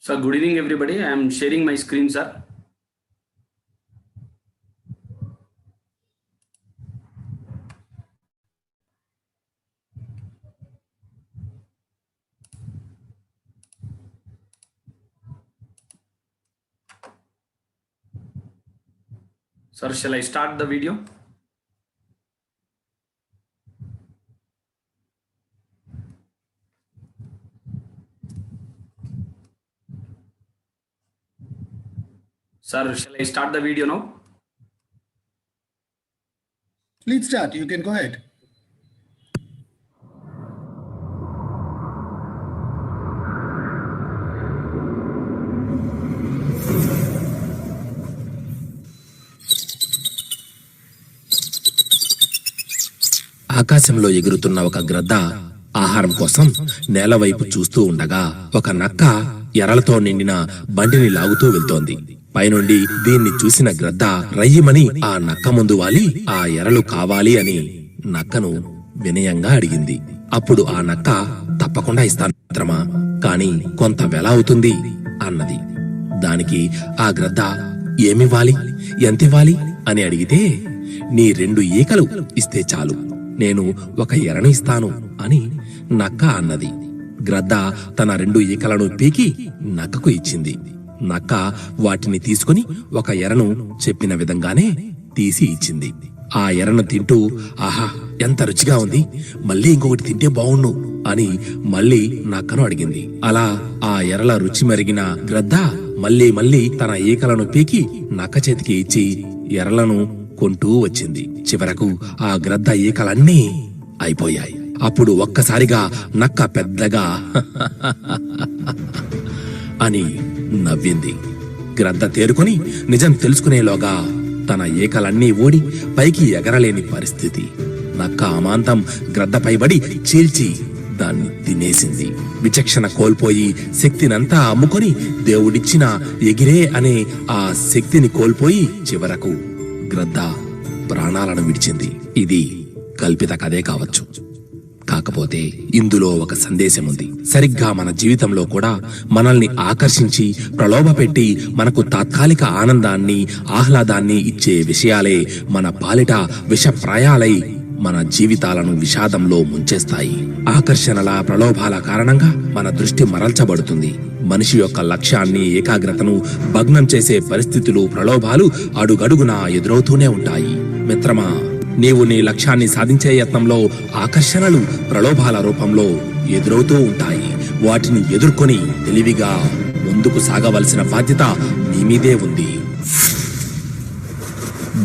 Sir, good evening, everybody. I am sharing my screen, sir. Sir, shall I start the video? Sir, shall I start the video now? Please start. You can go ahead. ఆకాశంలో ఎగురుతున్న ఒక గ్రద్ద ఆహారం కోసం నేల వైపు చూస్తూ ఉండగా ఒక నక్క ఎరలతో నిండిన బండిని లాగుతూ వెళ్తోంది. పైనుండి దీన్ని చూసిన గ్రద్ద రయ్యమని ఆ నక్క ముందు వాలి ఆ ఎరలు కావాలి అని నక్కను వినయంగా అడిగింది. అప్పుడు ఆ నక్క తప్పకుండా ఇస్తాను మిత్రమా, కాని కొంత వెల అవుతుంది అన్నది. దానికి ఆ గ్రద్ద ఏమివ్వాలి, ఎంతివ్వాలి అని అడిగితే, నీ 2 ఈకలు ఇస్తే చాలు, నేను ఒక ఎరను ఇస్తాను అని నక్క అన్నది. గ్రద్ద తన 2 ఈకలను పీకి నక్కకు ఇచ్చింది. నక్క వాటిని తీసుకుని ఒక ఎరను చెప్పిన విధంగానే తీసి ఇచ్చింది. ఆ ఎరను తింటూ, ఆహా ఎంత రుచిగా ఉంది, మళ్ళీ ఇంకొకటి తింటే బావుణ్ణు అని మళ్ళీ నక్కను అడిగింది. అలా ఆ ఎరల రుచి మరిగిన గ్రద్ద మళ్ళీ తన ఈకలను పీకి నక్క చేతికి ఇచ్చి ఎరలను కొంటూ వచ్చింది. చివరకు ఆ గ్రద్ద ఈకలన్నీ అయిపోయాయి. అప్పుడు ఒక్కసారిగా నక్క పెద్దగా అని నవ్వింది. గ్రద్ద తేరుకొని నిజం తెలుసుకునేలోగా తన ఈకలన్నీ ఊడి పైకి ఎగరలేని పరిస్థితి. నక్క అమాంతం గ్రద్దపై పడి చీల్చి దాన్ని తినేసింది. విచక్షణ కోల్పోయి శక్తినంతా అమ్ముకొని దేవుడిచ్చిన ఎగిరే అనే ఆ శక్తిని కోల్పోయి చివరకు గ్రద్ద ప్రాణాలను విడిచింది. ఇది కల్పిత కథే కావచ్చు, కాకపోతే ఇందులో ఒక సందేశం ఉంది. సరిగ్గా మన జీవితంలో కూడా మనల్ని ఆకర్షించి ప్రలోభపెట్టి మనకు తాత్కాలిక ఆనందాన్ని ఆహ్లాదాన్ని ఇచ్చే విషయాలే మన పాలిట విషప్రాయాలై మన జీవితాలను విషాదంలో ముంచేస్తాయి. ఆకర్షణల ప్రలోభాల కారణంగా మన దృష్టి మరల్చబడుతుంది. మనిషి యొక్క లక్ష్యాన్ని ఏకాగ్రతను భగ్నం చేసే పరిస్థితులు ప్రలోభాలు అడుగడుగునా ఎదురవుతూనే ఉంటాయి. మిత్రమా, నీవు నీ లక్ష్యాన్ని సాధించే యత్నంలో ఆకర్షణలు ప్రలోభాల రూపంలో ఎదురవుతూ ఉంటాయి. వాటిని ఎదుర్కొని తెలివిగా ముందుకు సాగవలసిన బాధ్యత నీ మీదే ఉంది.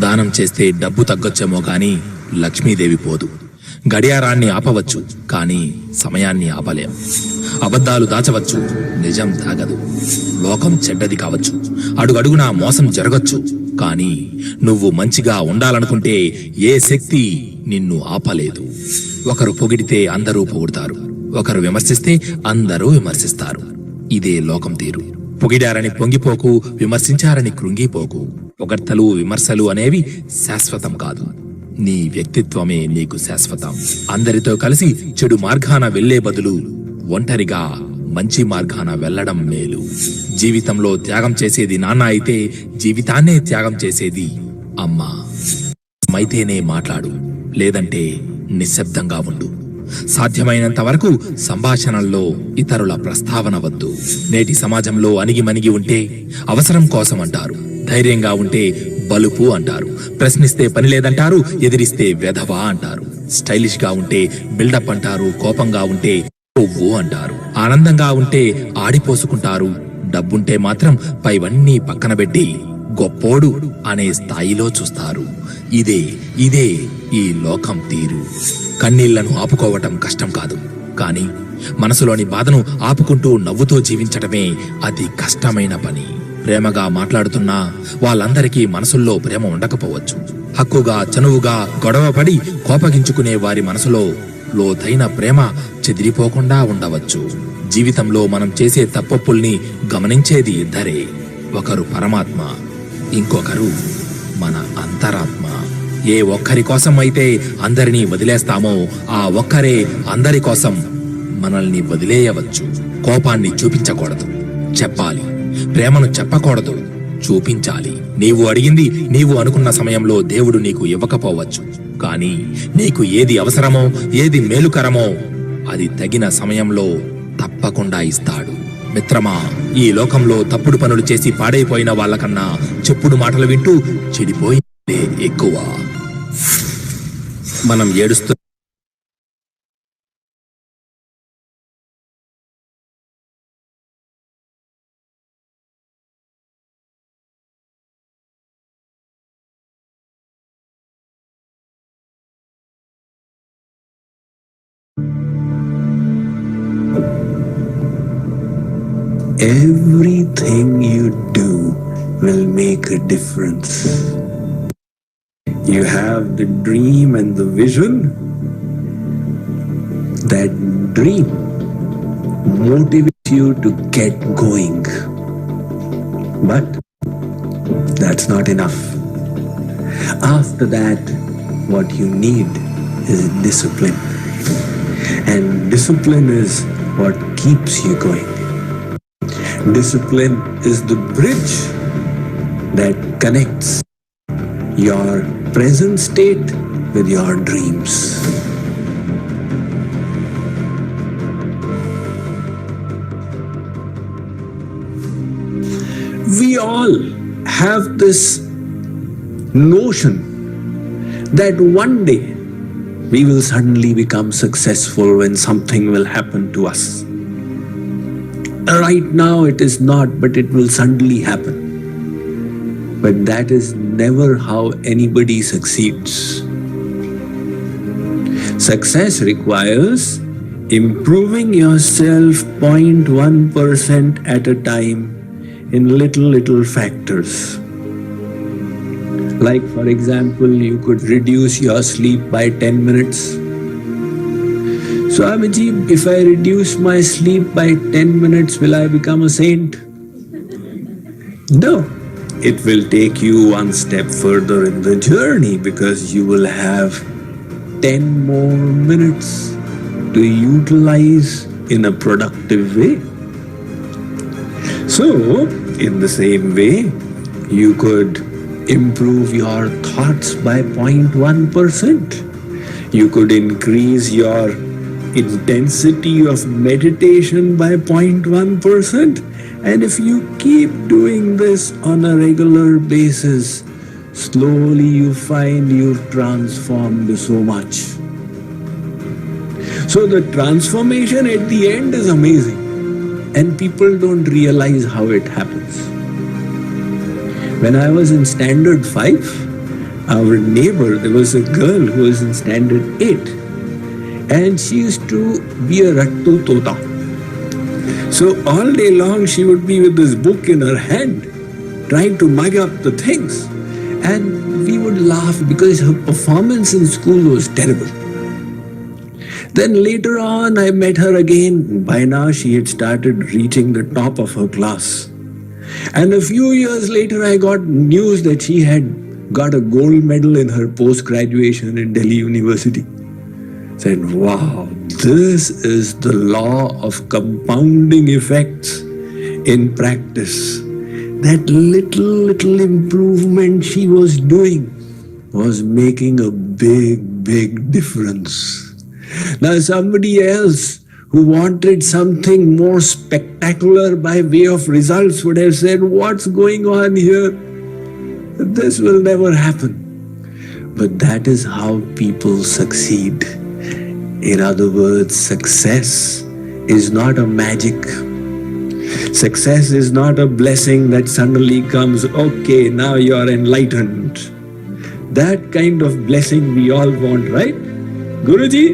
దానం చేస్తే డబ్బు తగ్గొచ్చేమో గాని లక్ష్మీదేవి పోదు. గడియారాన్ని ఆపవచ్చు, కానీ సమయాన్ని ఆపలేం. అబద్ధాలు దాచవచ్చు, నిజం తాగదు. లోకం చెడ్డది కావచ్చు, అడుగడుగునా మోసం జరగచ్చు, కానీ నువ్వు మంచిగా ఉండాలనుకుంటే ఏ శక్తి నిన్ను ఆపలేదు. ఒకరు పొగిడితే అందరూ పొగుడతారు, ఒకరు విమర్శిస్తే అందరూ విమర్శిస్తారు. ఇదే లోకం తీరు. పొగిడారని పొంగిపోకు, విమర్శించారని కృంగిపోకు. పొగడ్తలు విమర్శలు అనేవి శాశ్వతం కాదు. నీ వ్యక్తిత్వమే నీకు శాశ్వతం. అందరితో కలిసి చెడు మార్గాన వెళ్లే బదులు ఒంటరిగా మంచి మార్గాన వెళ్లడం మేలు. జీవితంలో త్యాగం చేసేది నాన్న అయితే జీవితాన్నే త్యాగం చేసేది అమ్మ. అయితేనే మాట్లాడు, లేదంటే నిశ్శబ్దంగా ఉండు. సాధ్యమైనంత వరకు సంభాషణల్లో ఇతరుల ప్రస్తావన వద్దు. నేటి సమాజంలో అణిగిమణిగి ఉంటే అవసరం కోసం అంటారు, ధైర్యంగా ఉంటే బలుపు అంటారు, ప్రశ్నిస్తే పని లేదంటారు, ఎదిరిస్తే వెధవా అంటారు, స్టైలిష్ గా ఉంటే బిల్డప్ అంటారు, కోపంగా ఉంటే కొవ్వు అంటారు, ఆనందంగా ఉంటే ఆడిపోసుకుంటారు, డబ్బుంటే మాత్రం పైవన్నీ పక్కన పెట్టి గొప్పోడు అనే స్థాయిలో చూస్తారు. ఇదే ఈ లోకం తీరు. కన్నీళ్లను ఆపుకోవటం కష్టం కాదు, కానీ మనసులోని బాధను ఆపుకుంటూ నవ్వుతో జీవించటమే అతి కష్టమైన పని. ప్రేమగా మాట్లాడుతున్నా వాళ్ళందరికీ మనసుల్లో ప్రేమ ఉండకపోవచ్చు. హక్కుగా చనువుగా గొడవపడి కోపగించుకునే వారి మనసులో లోతైన ప్రేమ చెదిరిపోకుండా ఉండవచ్చు. జీవితంలో మనం చేసే తప్పొప్పుల్ని గమనించేది ఇద్దరే. ఒకరు పరమాత్మ, ఇంకొకరు మన అంతరాత్మ. ఏ ఒక్కరి కోసం అయితే అందరినీ వదిలేస్తామో ఆ ఒక్కరే అందరి కోసం మనల్ని వదిలేయవచ్చు. కోపాన్ని చూపించకూడదు, చెప్పాలి. ప్రేమను చెప్పకూడదు, చూపించాలి. నీవు అడిగింది నీవు అనుకున్న సమయంలో దేవుడు నీకు ఇవ్వకపోవచ్చు, కానీ నీకు ఏది అవసరమో, ఏది మేలుకరమో అది తగిన సమయంలో తప్పకుండా ఇస్తాడు. మిత్రమా, ఈ లోకంలో తప్పుడు పనులు చేసి పాడైపోయిన వాళ్ళకన్నా చెప్పుడు మాటలు వింటూ చెడిపోయిందే ఎక్కువ. మనం ఏడుస్తూ Everything you do will make a difference. You have the dream and the vision. That dream motivates you to get going. But that's not enough. After that, what you need is discipline. And discipline is what keeps you going. Discipline is the bridge that connects your present state with your dreams. We all have this notion that one day we will suddenly become successful when something will happen to us. Right now it is not, but it will suddenly happen. But that is never how anybody succeeds. Success requires improving yourself 0.1% at a time in little factors. Like, for example, you could reduce your sleep by 10 minutes. Swamiji, if I reduce my sleep by 10 minutes, will I become a saint? No. It will take you one step further in the journey because you will have 10 more minutes to utilize in a productive way. So, in the same way, you could improve your thoughts by 0.1%. You could increase your intensity of meditation by 0.1%. And if you keep doing this on a regular basis, slowly you find you've transformed so much. So the transformation at the end is amazing, and people don't realize how it happens. When I was in standard 5, our neighbor, there was a girl who was in standard 8, and she used to be a rattu tota. So all day long she would be with this book in her hand, trying to mug up the things. And we would laugh because her performance in school was terrible. Then later on I met her again. By now she had started reaching the top of her class. And a few years later I got news that she had got a gold medal in her post-graduation in Delhi University. Said, wow, this is the law of compounding effects in practice. That little improvement she was doing was making a big difference. Now somebody else who wanted something more spectacular by way of results would have said, what's going on here? This will never happen. But that is how people succeed. In other words, success is not a magic. Success is not a blessing that suddenly comes, okay, now you're enlightened. That kind of blessing we all want, right? Guruji,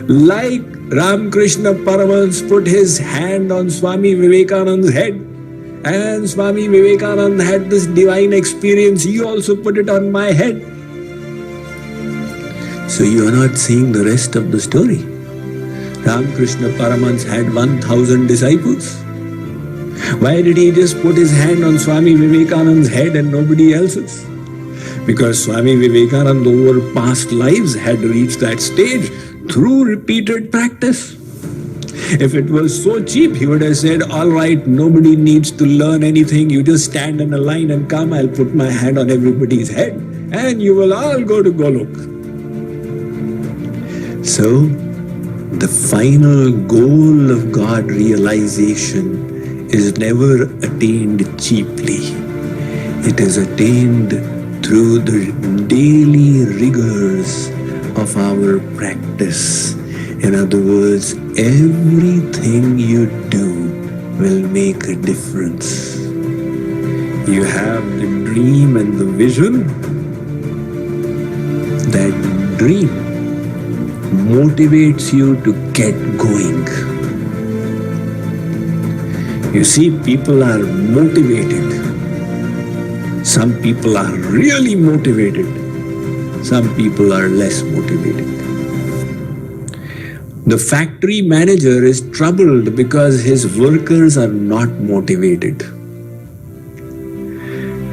like Ramakrishna Paramahansa put his hand on Swami Vivekananda's head, and Swami Vivekananda had this divine experience, you also put it on my head. So you are not seeing the rest of the story. Ramakrishna Paramahansa had 1,000 disciples. Why did he just put his hand on Swami Vivekananda's head and nobody else's? Because Swami Vivekananda over past lives had reached that stage through repeated practice. If it was so cheap, he would have said, all right, nobody needs to learn anything. You just stand in a line and come. I'll put my hand on everybody's head and you will all go to Golok. So, the final goal of God realization is never attained cheaply. It is attained through the daily rigors of our practice. In other words, everything you do will make a difference. You have the dream and the vision. That dream motivates you to get going. You see, people are motivated. Some people are really motivated. Some people are less motivated. The factory manager is troubled because his workers are not motivated.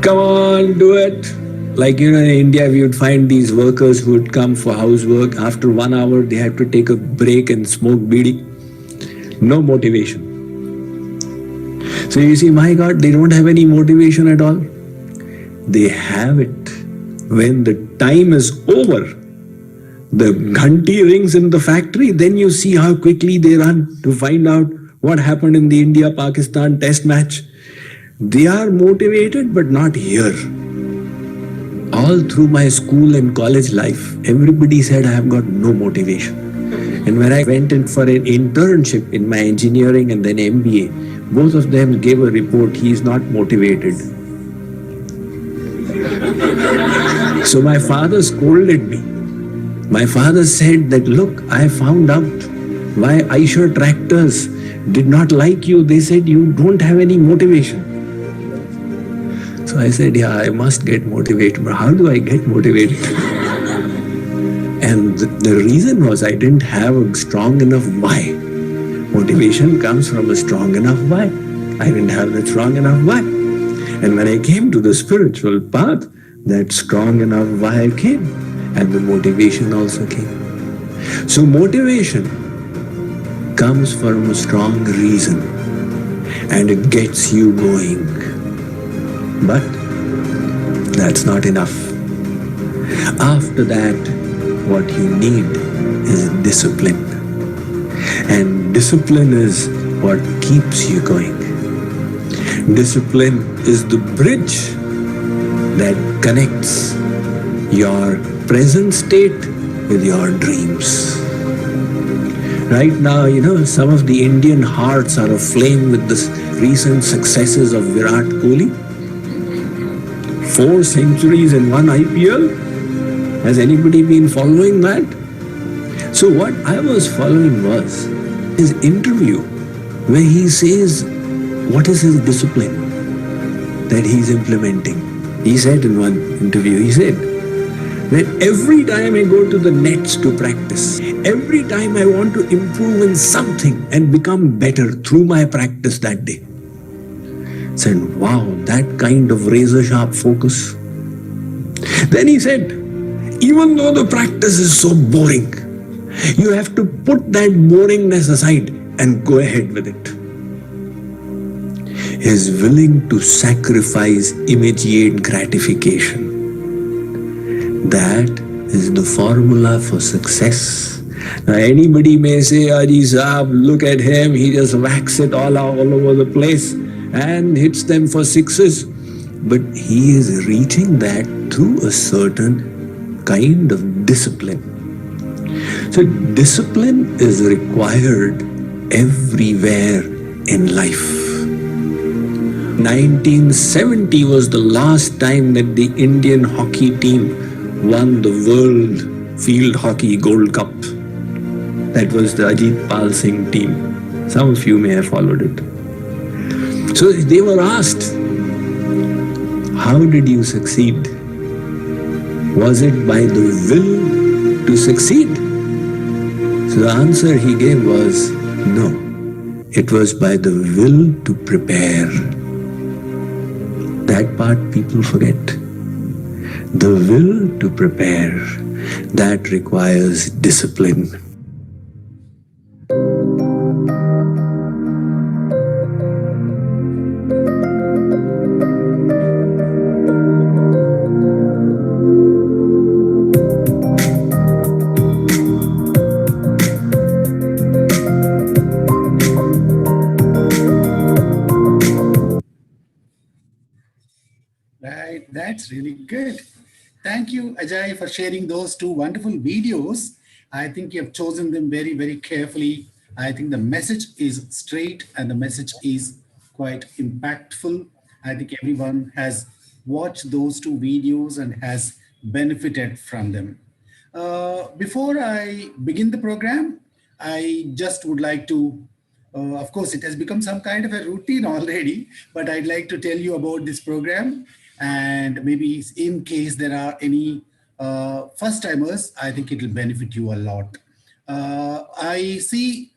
Come on, do it. Like, in India, we would find these workers who would come for housework. After 1 hour, they have to take a break and smoke bidi. No motivation. So you see, my God, they don't have any motivation at all. They have it. When the time is over, the ghanti rings in the factory, then you see how quickly they run to find out what happened in the India-Pakistan test match. They are motivated, but not here. All through my school and college life, everybody said I have got no motivation. And when I went in for an internship in my engineering and then MBA, both of them gave a report, he is not motivated. So my father scolded me. My father said that, look, I found out why Eicher Tractors did not like you. They said you don't have any motivation. So I said, yeah, I must get motivated. But how do I get motivated? And the reason was I didn't have a strong enough why. Motivation comes from a strong enough why. I didn't have that strong enough why. And when I came to the spiritual path, that strong enough why came. And the motivation also came. So motivation comes from a strong reason. And it gets you going. But that's not enough. After that, what you need is discipline. And discipline is what keeps you going. Discipline is the bridge that connects your present state with your dreams. Right now, some of the Indian hearts are aflame with the recent successes of Virat Kohli. 4 centuries in 1 IPL. Has anybody been following that? So what I was following was his interview where he says what is his discipline that he's implementing. He said in one interview, he said that every time I go to the nets to practice, every time I want to improve in something and become better through my practice that day. Said, wow, that kind of razor-sharp focus. Then he said, even though the practice is so boring, you have to put that boringness aside and go ahead with it. He is willing to sacrifice immediate gratification. That is the formula for success. Now anybody may say, Aji Saab, look at him, he just whacks it all over the place and hits them for sixes. But he is reaching that through a certain kind of discipline. So discipline is required everywhere in life. 1970 was the last time that the Indian hockey team won the World Field Hockey Gold Cup. That was the Ajit Pal Singh team. Some of you may have followed it. So they were asked, how did you succeed? Was it by the will to succeed? So the answer he gave was, no. It was by the will to prepare. That part people forget. The will to prepare, that requires discipline. you, Ajay, for sharing those two wonderful videos. I think you have chosen them very, very carefully. I think the message is straight and the message is quite impactful. I think everyone has watched those two videos and has benefited from them. Before I begin the program, I just would like to, of course, it has become some kind of a routine already, but I'd like to tell you about this program. And maybe in case there are any first timers, I think it will benefit you a lot. I see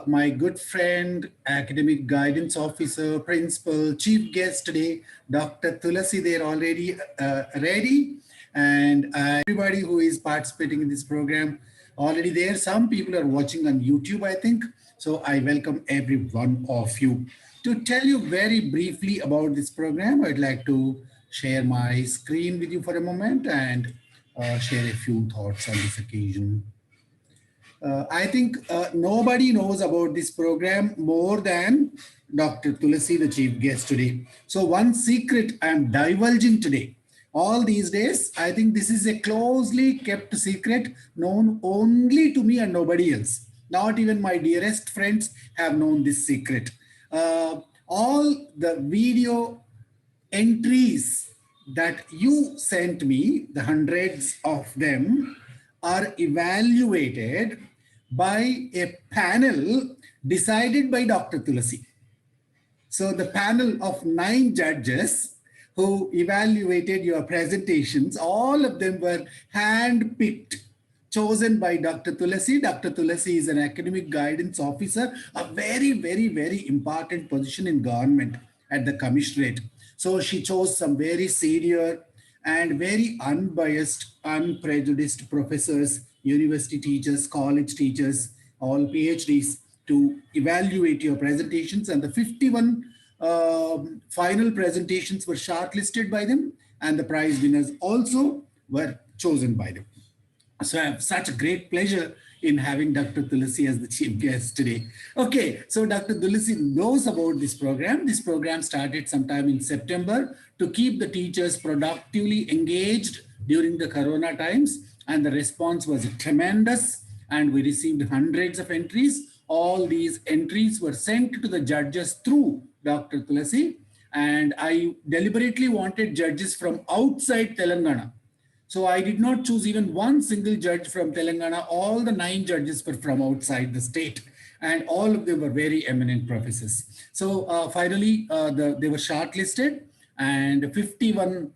my good friend, academic guidance officer, principal, chief guest today, Dr. Tulasi, they're already ready. And everybody who is participating in this program already there. Some people are watching on YouTube, I think. So I welcome every one of you. To tell you very briefly about this program, I'd like to share my screen with you for a moment and share a few thoughts on this occasion. I think nobody knows about this program more than Dr. Tulasi, the chief guest today. So one secret I'm divulging today. All these days, I think this is a closely kept secret known only to me and nobody else. Not even my dearest friends have known this secret. All the video entries that you sent me, the hundreds of them, are evaluated by a panel decided by Dr. Tulasi. So the panel of 9 judges who evaluated your presentations, all of them were hand-picked, chosen by Dr. Tulasi. Dr. Tulasi is an academic guidance officer, a very, very, very important position in government at the commissionerate. So she chose some very senior and very unbiased, unprejudiced professors, university teachers, college teachers, all PhDs to evaluate your presentations. And the 51 final presentations were shortlisted by them, and the prize winners also were chosen by them. So I have such a great pleasure in having Dr. Tulasi as the chief guest today. Okay, so Dr. Tulasi knows about this program. This program started sometime in September to keep the teachers productively engaged during the Corona times, and the response was tremendous, and we received hundreds of entries. All these entries were sent to the judges through Dr. Tulasi, and I deliberately wanted judges from outside Telangana. So I did not choose even one single judge from Telangana. All the 9 judges were from outside the state, and all of them were very eminent professors. So finally, they were shortlisted, and 51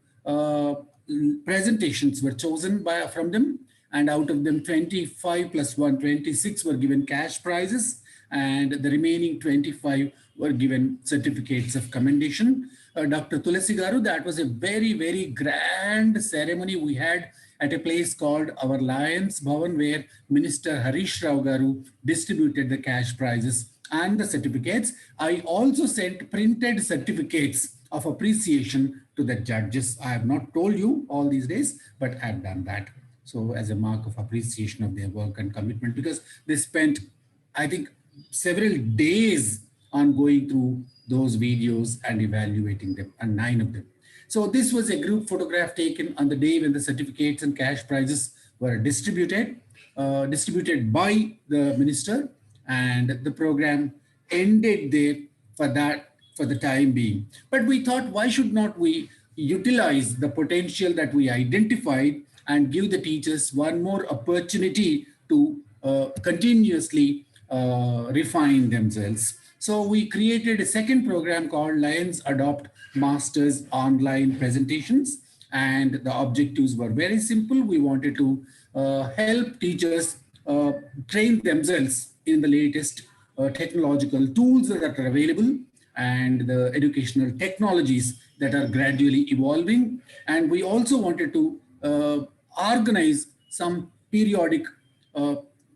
presentations were chosen from them. And out of them, 25 plus 1, 26 were given cash prizes, and the remaining 25 were given certificates of commendation. Dr. Tulasi Garu, that was a very, very grand ceremony we had at a place called our Lions Bhavan, where Minister Harish Rao Garu distributed the cash prizes and the certificates. I also sent printed certificates of appreciation to the judges. I have not told you all these days, but I have done that. So as a mark of appreciation of their work and commitment, because they spent, I think, several days on going through those videos and evaluating them, and 9 of them. So this was a group photograph taken on the day when the certificates and cash prizes were distributed by the minister, and the program ended there for the time being. But we thought, why should not we utilize the potential that we identified and give the teachers one more opportunity to continuously refine themselves. So we created a second program called Lions Adopt Masters Online Presentations, and the objectives were very simple. We wanted to help teachers train themselves in the latest technological tools that are available and the educational technologies that are gradually evolving. And we also wanted to organize some periodic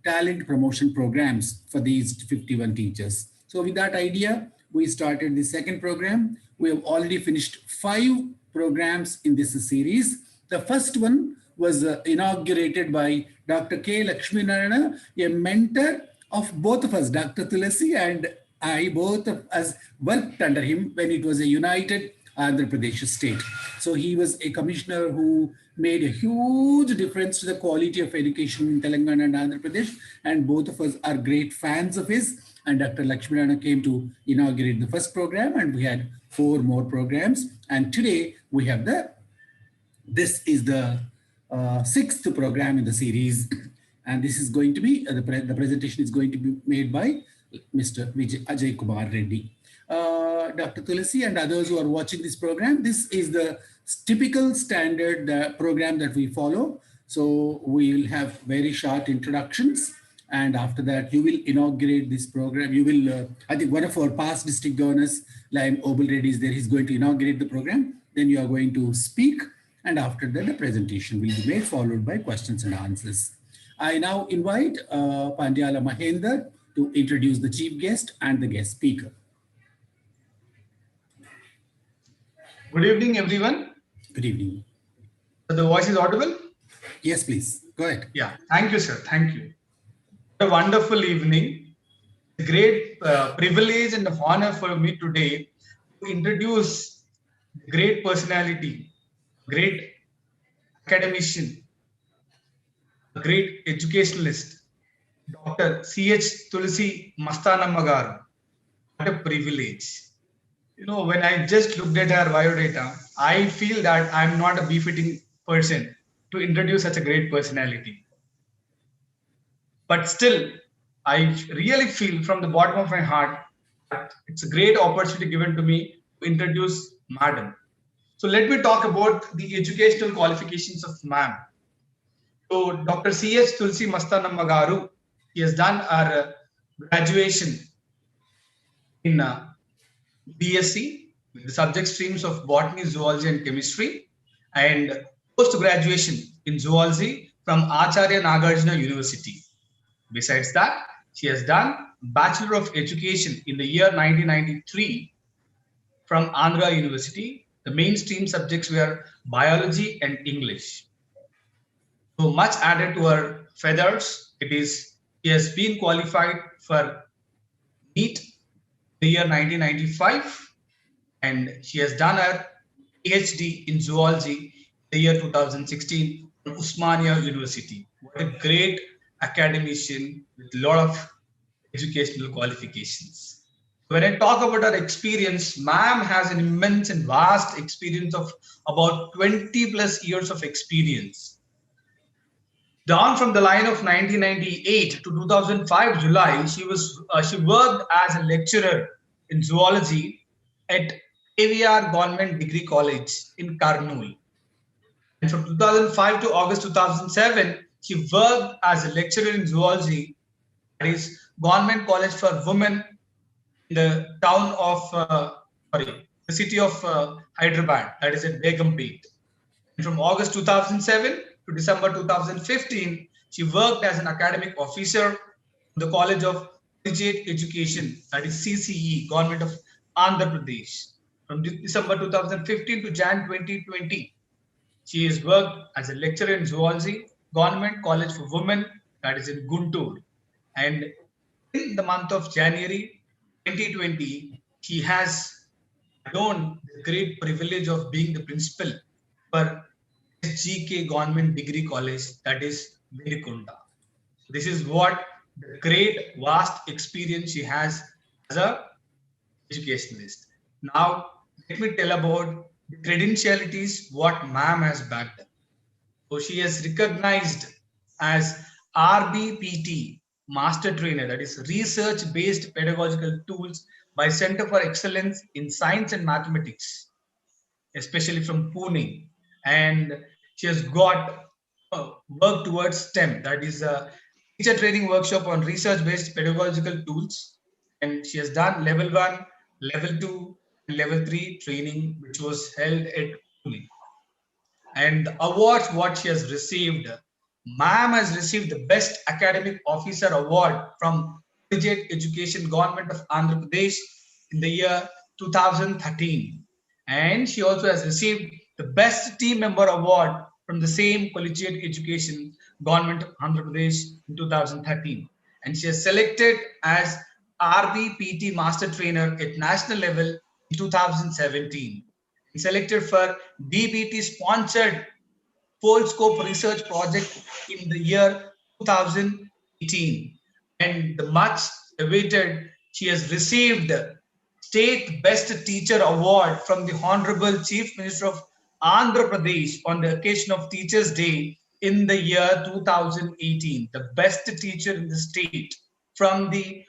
talent promotion programs for these 51 teachers. So with that idea, we started the second program. We have already finished 5 programs in this series. The first one was inaugurated by Dr. K. Lakshmi Narayana, a mentor of both of us, Dr. Tulasi and I. Both of us worked under him when it was a united Andhra Pradesh state. So he was a commissioner who made a huge difference to the quality of education in Telangana and Andhra Pradesh. And both of us are great fans of his. And Dr. Lakshminarayana came to inaugurate the first program, and we had 4 more programs. And today we have this is the 6th program in the series. And this is going to be, the presentation is going to be made by Mr. Ajay Kumar Reddy. Dr. Tulsi and others who are watching this program, this is the typical standard program that we follow. So we will have very short introductions, and after that you will inaugurate this program. You will, I think one of our past district governors, Lime Obul Reddy, is there. He's going to inaugurate the program. Then you are going to speak, and after that the presentation will be made, followed by questions and answers. I now invite Pandyala Mahender to introduce the chief guest and the guest speaker. Good evening, everyone. Good evening. The voice is audible? Yes, please. Go ahead. Yeah. Thank you, sir. Thank you. A wonderful evening. A great privilege and honor for me today to introduce a great personality, great academician, a great educationalist, Dr. C.H. Tulsi Mastanamma garu. What a privilege. You know, when I just looked at her biodata, I feel that I'm not a befitting person to introduce such a great personality. But still, I really feel from the bottom of my heart that it's a great opportunity given to me to introduce Madam. So let me talk about the educational qualifications of ma'am. So Dr. C.H. Tulsi Mastanamma garu, he has done our graduation in BSc with the subject streams of botany, zoology, and chemistry, and post-graduation in zoology from Acharya Nagarjuna University. Besides that, she has done Bachelor of Education in the year 1993 from Andhra University. The mainstream subjects were biology and English. So much added to her feathers, she has been qualified for NEET the year 1995, and she has done her PhD in zoology the year 2016 from Usmania University. What a great academician with a lot of educational qualifications. When I talk about her experience, ma'am has an immense and vast experience of about 20 plus years of experience. Down from the line of 1998 to 2005 July, she worked as a lecturer in zoology at AVR Government Degree College in Kurnool. And from 2005 to August 2007, she worked as a lecturer in zoology, that is Government College for Women in the town of, the city of Hyderabad, that is at Begumpet. And from August 2007 to December 2015, she worked as an academic officer in the College of Collegiate Education, that is CCE, Government of Andhra Pradesh. From December 2015 to Jan 2020, she has worked as a lecturer in zoology, Government College for Women, that is in Guntur. And in the month of January 2020, she has known the great privilege of being the principal for SGK Government Degree College, that is Velikunda. This is what the great vast experience she has as a educationalist. Now, let me tell about the credentialities what ma'am has backed up. So she is recognized as RBPT Master Trainer, that is Research-Based Pedagogical Tools by Center for Excellence in Science and Mathematics, especially from Pune. And she has got work towards STEM, that is a teacher training workshop on research-based pedagogical tools. And she has done level 1, level 2, and level 3 training, which was held at Pune. And the awards what she has received, ma'am has received the Best Academic Officer Award from Collegiate Education Government of Andhra Pradesh in the year 2013. And she also has received the Best Team Member Award from the same Collegiate Education Government of Andhra Pradesh in 2013. And she is selected as RBPT Master Trainer at national level in 2017. selected for DBT sponsored Polscope research project in the year 2018. And the much awaited, she has received State Best Teacher Award from the Honorable Chief Minister of Andhra Pradesh on the occasion of Teachers' Day in the year 2018. The best teacher in the state from the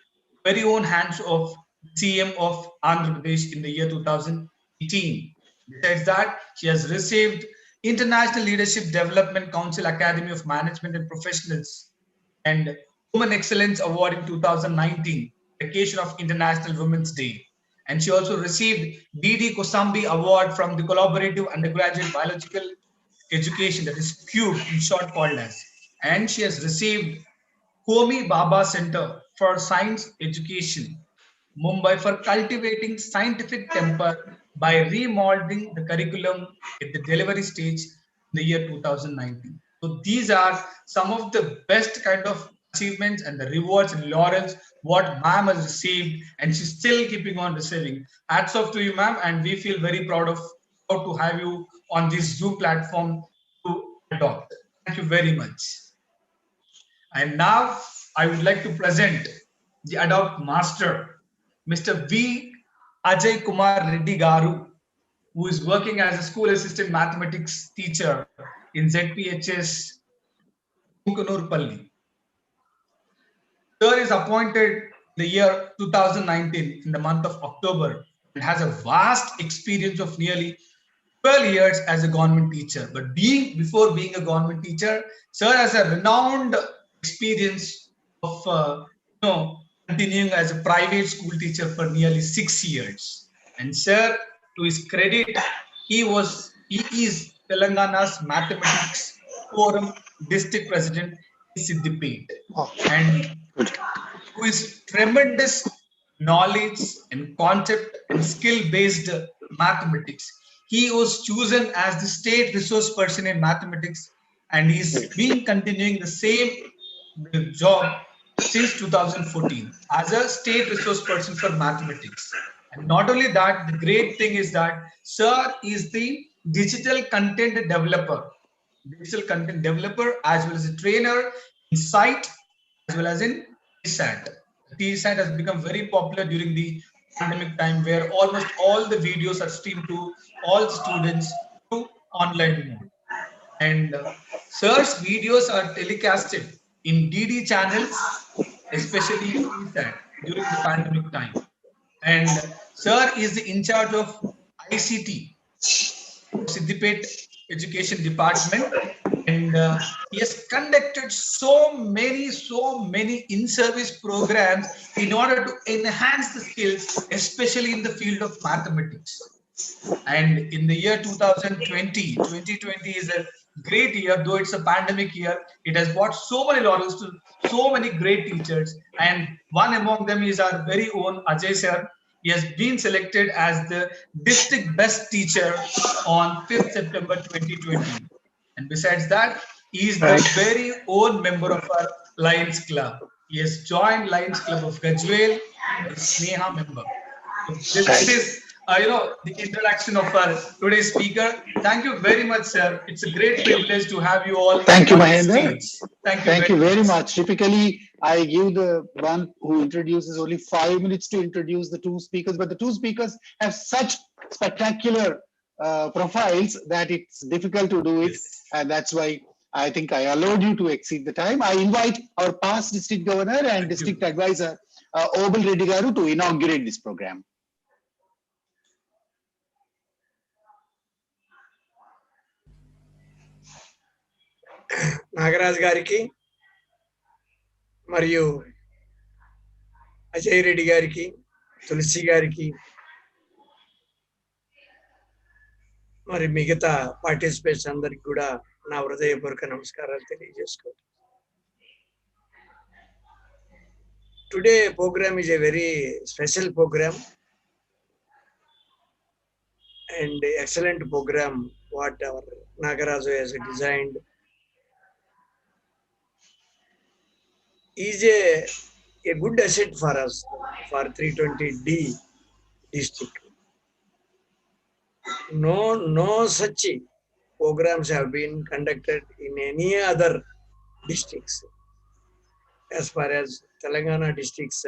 very own hands of CM of Andhra Pradesh in the year 2018. Besides that, she has received International Leadership Development Council Academy of Management and Professionals and Women Excellence Award in 2019, occasion of International Women's Day. And she also received D.D. Kosambi Award from the Collaborative Undergraduate Biological Education, that is CUBE in short called as. And she has received Homi Bhabha Center for Science Education, Mumbai, for cultivating scientific temper by remodeling the curriculum at the delivery stage in the year 2019. So these are some of the best kind of achievements and the rewards and laurels what ma'am has received, and she's still keeping on receiving. Hats off to you, ma'am, and we feel very proud of how to have you on this Zoom platform to adopt. Thank you very much. And now I would like to present the Adopt Master, Mr. V. Ajay Kumar Reddy Garu, who is working as a school assistant mathematics teacher in ZPHS Kunkanurpalli. Sir is appointed in the year 2019 in the month of October and has a vast experience of nearly 12 years as a government teacher. But before being a government teacher, sir has a renowned experience of continuing as a private school teacher for nearly 6 years. And sir, to his credit, he is Telangana's Mathematics Forum District President in Siddipet. And who is tremendous knowledge and concept and skill-based mathematics. He was chosen as the state resource person in mathematics, and he's been continuing the same job since 2014 as a state resource person for mathematics. And not only that, the great thing is that sir is the digital content developer as well as a trainer in SITE as well as in TSAT. TSAT has become very popular during the pandemic time, where almost all the videos are streamed to all students through online mode. And sir's videos are telecasted in DD channels, especially in TSAT during the pandemic time. And sir is in charge of ICT, Siddipet Education Department, and he has conducted so many in-service programs in order to enhance the skills, especially in the field of mathematics. And in the year 2020 is a great year, though it's a pandemic year. It has brought so many laurels to so many great teachers, and one among them is our very own Ajay sir. He has been selected as the district best teacher on 5th September 2020. And besides that, he is the very own member of our Lions Club. He has joined Lions Club of Gajwel, a Sneha member. So this is the introduction of our today's speaker. Thank you very much, sir. It's a great privilege to have you all. Thank you, Mahendra. Thank you very much. Typically, I give the one who introduces only 5 minutes to introduce the two speakers, but the two speakers have such spectacular profiles that it's difficult to do it. Yes. And that's why I think I allowed you to exceed the time. I invite our past district governor and district advisor, Obal Reddy Garu, to inaugurate this program. Nagaraj గారికి మరియు అజయ్ రెడ్డి గారికి, తులసి గారికి, మరి మిగతా participates అందరికి కూడా నా హృదయపూర్వక నమస్కారాలు తెలియజేసుకుంటాను. Today program is a very special program and excellent program what our Nagaraju has designed. Is a good asset for us for 320D district. no such programs have been conducted in any other districts. As far as Telangana districts,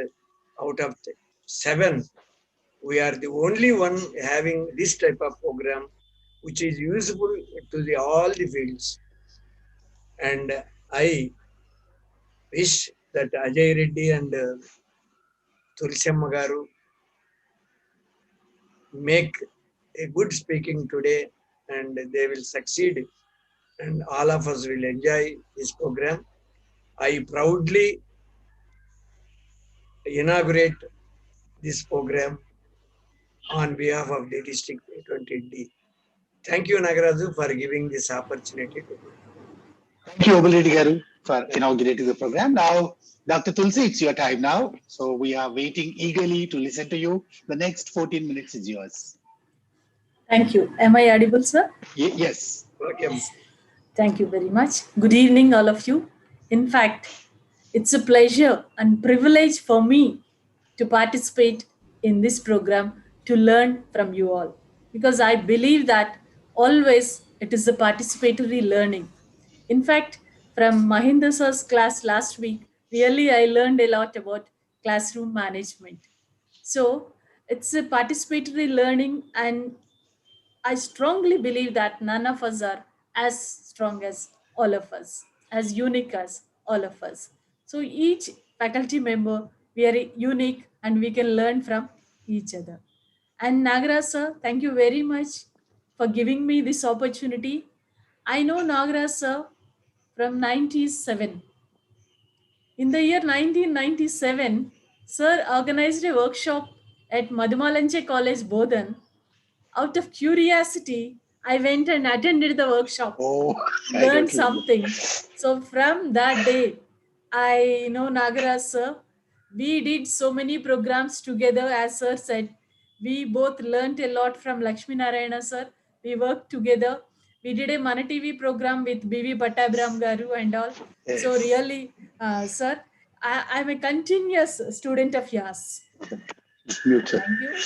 out of the 7, we are the only one having this type of program, which is useful to all the fields. And I wish that Ajay Reddy and Tulsiamma Garu make a good speaking today, and they will succeed, and all of us will enjoy this program. I proudly inaugurate this program on behalf of the District 20D. Thank you, Nagaraju, for giving this opportunity to me. Thank you, Obul Reddy Garu, for inaugurating the program. Now, Dr. Tulsi, it's your time now. So we are waiting eagerly to listen to you. The next 14 minutes is yours. Thank you. Am I audible, sir? Yes. Okay. Thank you very much. Good evening, all of you. In fact, it's a pleasure and privilege for me to participate in this program to learn from you all, because I believe that always it is a participatory learning. In fact, from Mahinder sir's class last week, really I learned a lot about classroom management. So it's a participatory learning, and I strongly believe that none of us are as strong as all of us, as unique as all of us. So each faculty member, we are unique and we can learn from each other. And Nagaraj sir, thank you very much for giving me this opportunity. I know Nagaraj sir from 97. In the year 1997, sir organized a workshop at Madhumalanche College, Bodhan. Out of curiosity, I went and attended the workshop, Oh, learned something. So from that day, I know Nagaraj sir. We did so many programs together, as sir said. We both learned a lot from Lakshmi Narayana sir. We worked together. We did a Mana TV program with B.V. Pattabhiram Garu and all. Yes. So really, sir, I'm a continuous student of yours. Mutual. Thank you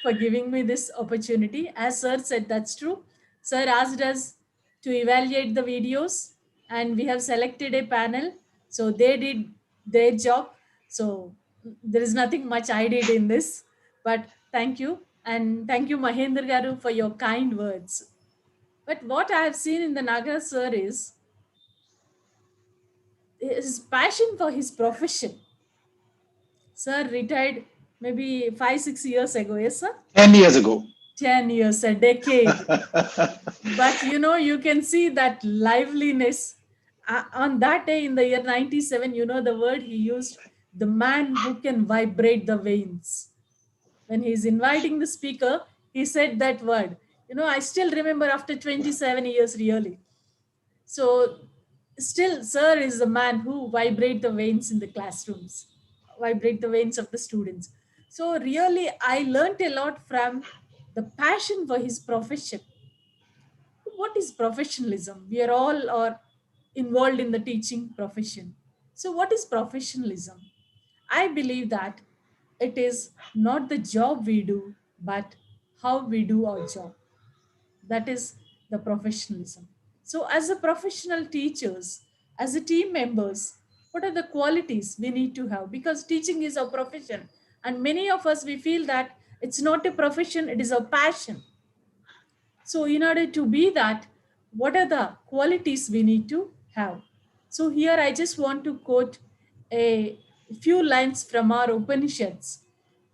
for giving me this opportunity. As sir said, that's true. Sir asked us to evaluate the videos, and we have selected a panel. So they did their job. So there is nothing much I did in this, but thank you. And thank you, Mahendra Garu, for your kind words. But what I have seen in the Nagaraj sir is his passion for his profession. Sir retired maybe 5-6 years ago, yes, sir? 10 years ago. 10 years, a decade. But you can see that liveliness. On that day in the year 97, the word he used, the man who can vibrate the veins. When he's inviting the speaker, he said that word. I still remember after 27 years, really. So still, sir is the man who vibrate the veins in the classrooms, vibrate the veins of the students. So really, I learned a lot from the passion for his profession. What is professionalism? We are all are involved in the teaching profession. So what is professionalism? I believe that it is not the job we do, but how we do our job. That is the professionalism. So as a professional teachers, as a team members, what are the qualities we need to have? Because teaching is a profession, and many of us, we feel that it's not a profession, it is a passion. So in order to be that, what are the qualities we need to have? So here I just want to quote a few lines from our Upanishads.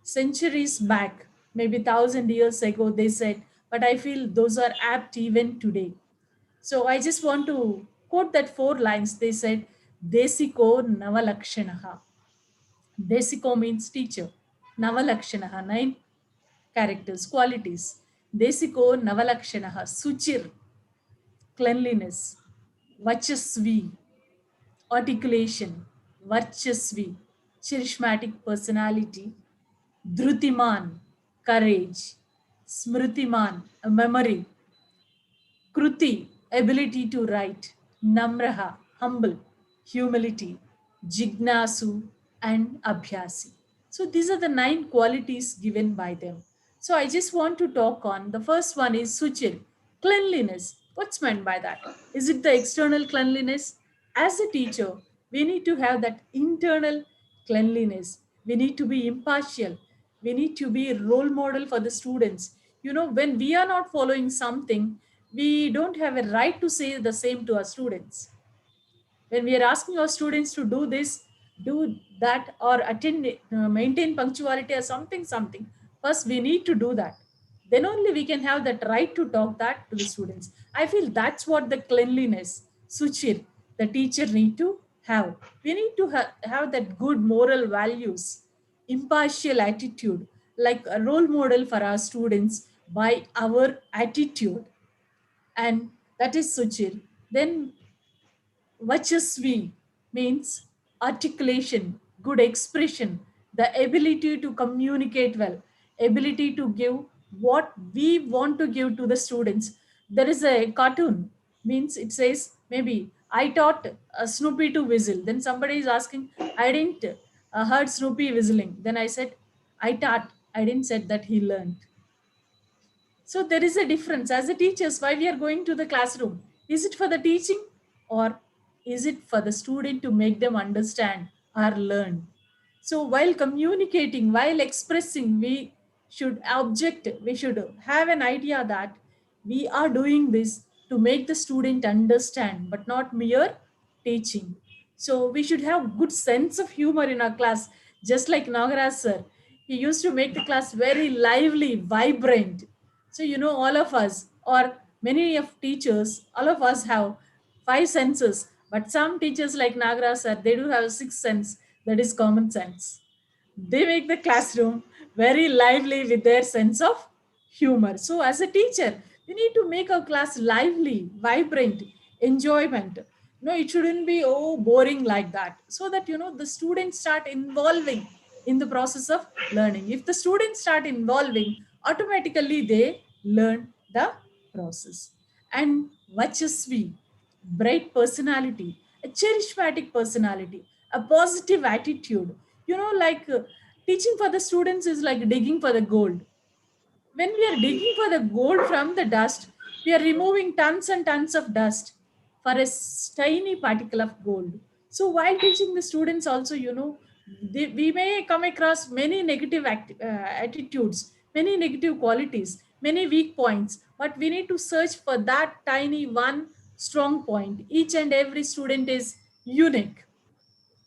Centuries back, maybe 1,000 years ago, they said, but I feel those are apt even today. So I just want to quote that 4 lines. They said, Desiko Navalakshanaha. Desiko means teacher. Navalakshanaha, 9 characters, qualities. Desiko Navalakshanaha, Suchir, cleanliness. Vachasvi, articulation. Varchasvi, charismatic personality. Drutiman, courage. Smritiman, a memory. Kruti, ability to write. Namraha, humble. Humility. Jignasu and Abhyasi. So these are the 9 qualities given by them. So I just want to talk on the first one is Suchir, cleanliness. What's meant by that? Is it the external cleanliness? As a teacher, we need to have that internal cleanliness. We need to be impartial. We need to be a role model for the students. You know, when we are not following something, we don't have a right to say the same to our students. When we are asking our students to do this, do that, or attend, maintain punctuality or something, first we need to do that. Then only we can have that right to talk that to the students. I feel that's what the cleanliness, Suchir, the teacher need to have. We need to have that good moral values, impartial attitude, like a role model for our students by our attitude. And that is Suchir. Then Vachasvi means articulation, good expression, the ability to communicate well, ability to give what we want to give to the students. There is a cartoon, means it says maybe I taught Snoopy to whistle. Then somebody is asking, I didn't heard Snoopy whistling. Then I said, I taught. I didn't said that he learned. So there is a difference as a teachers why we are going to the classroom. Is it for the teaching or is it for the student to make them understand or learn? So while communicating, while expressing, we should object, we should have an idea that we are doing this to make the student understand, but not mere teaching. So we should have good sense of humor in our class, just like Nagaraj sir. He used to make the class very lively, vibrant. So, you know, all of us, or many of teachers, all of us have five senses, but some teachers like Nagaraj sir, they do have sixth sense, that is common sense. They make the classroom very lively with their sense of humor. So, as a teacher, we need to make our class lively, vibrant, enjoyment. No, it shouldn't be boring like that. So that the students start involving in the process of learning. If the students start involving, automatically they learn the process. And Vachasvi, bright personality, a charismatic personality, a positive attitude. Like teaching for the students is like digging for the gold. When we are digging for the gold from the dust, we are removing tons and tons of dust for a tiny particle of gold. So while teaching the students also, we may come across many negative attitudes, many negative qualities, many weak points, but we need to search for that tiny one strong point. Each and every student is unique.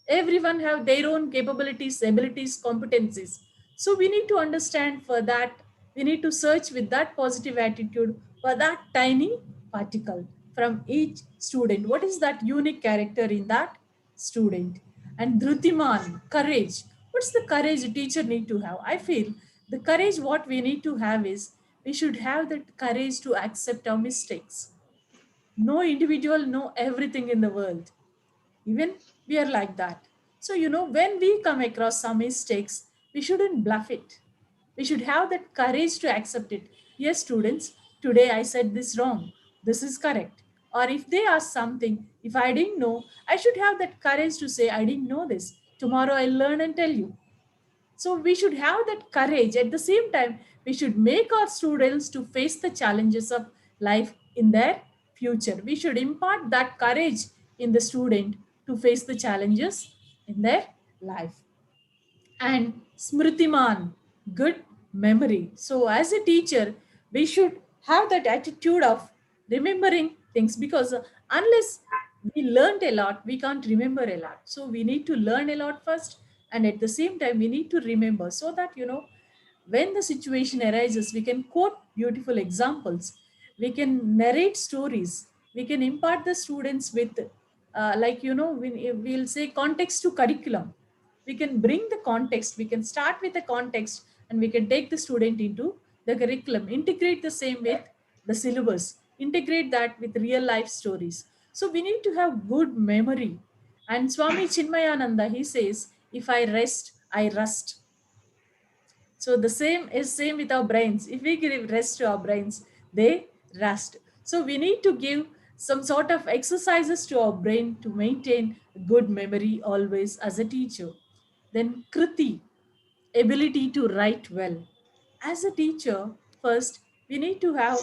Everyone have their own capabilities, abilities, competencies. So we need to understand for that, we need to search with that positive attitude for that tiny particle from each student. What is that unique character in that student? And Drutiman, courage. What's the courage a teacher need to have? I feel the courage what we need to have is we should have that courage to accept our mistakes. No individual know everything in the world. Even we are like that. So when we come across some mistakes, we shouldn't bluff it. We should have that courage to accept it. Yes, students, today I said this wrong, this is correct. Or if they ask something, if I didn't know, I should have that courage to say I didn't know this, tomorrow I'll learn and tell you. So we should have that courage. At the same time, we should make our students to face the challenges of life in their future. We should impart that courage in the student to face the challenges in their life. And Smritiman, good memory. So as a teacher, we should have that attitude of remembering things, because unless we learned a lot, we can't remember a lot. So we need to learn a lot first, and at the same time we need to remember, so that when the situation arises, we can quote beautiful examples, we can narrate stories, we can impart the students with we'll say context to curriculum. We can bring the context, we can start with the context, and we can take the student into the curriculum, integrate the same with the syllabus, integrate that with real life stories. So we need to have good memory. And Swami Chinmayananda, he says, if I rest, I rust. So the same is same with our brains. If we give rest to our brains, they rest. So we need to give some sort of exercises to our brain to maintain good memory always as a teacher. Then Kriti, ability to write well. As a teacher, first we need to have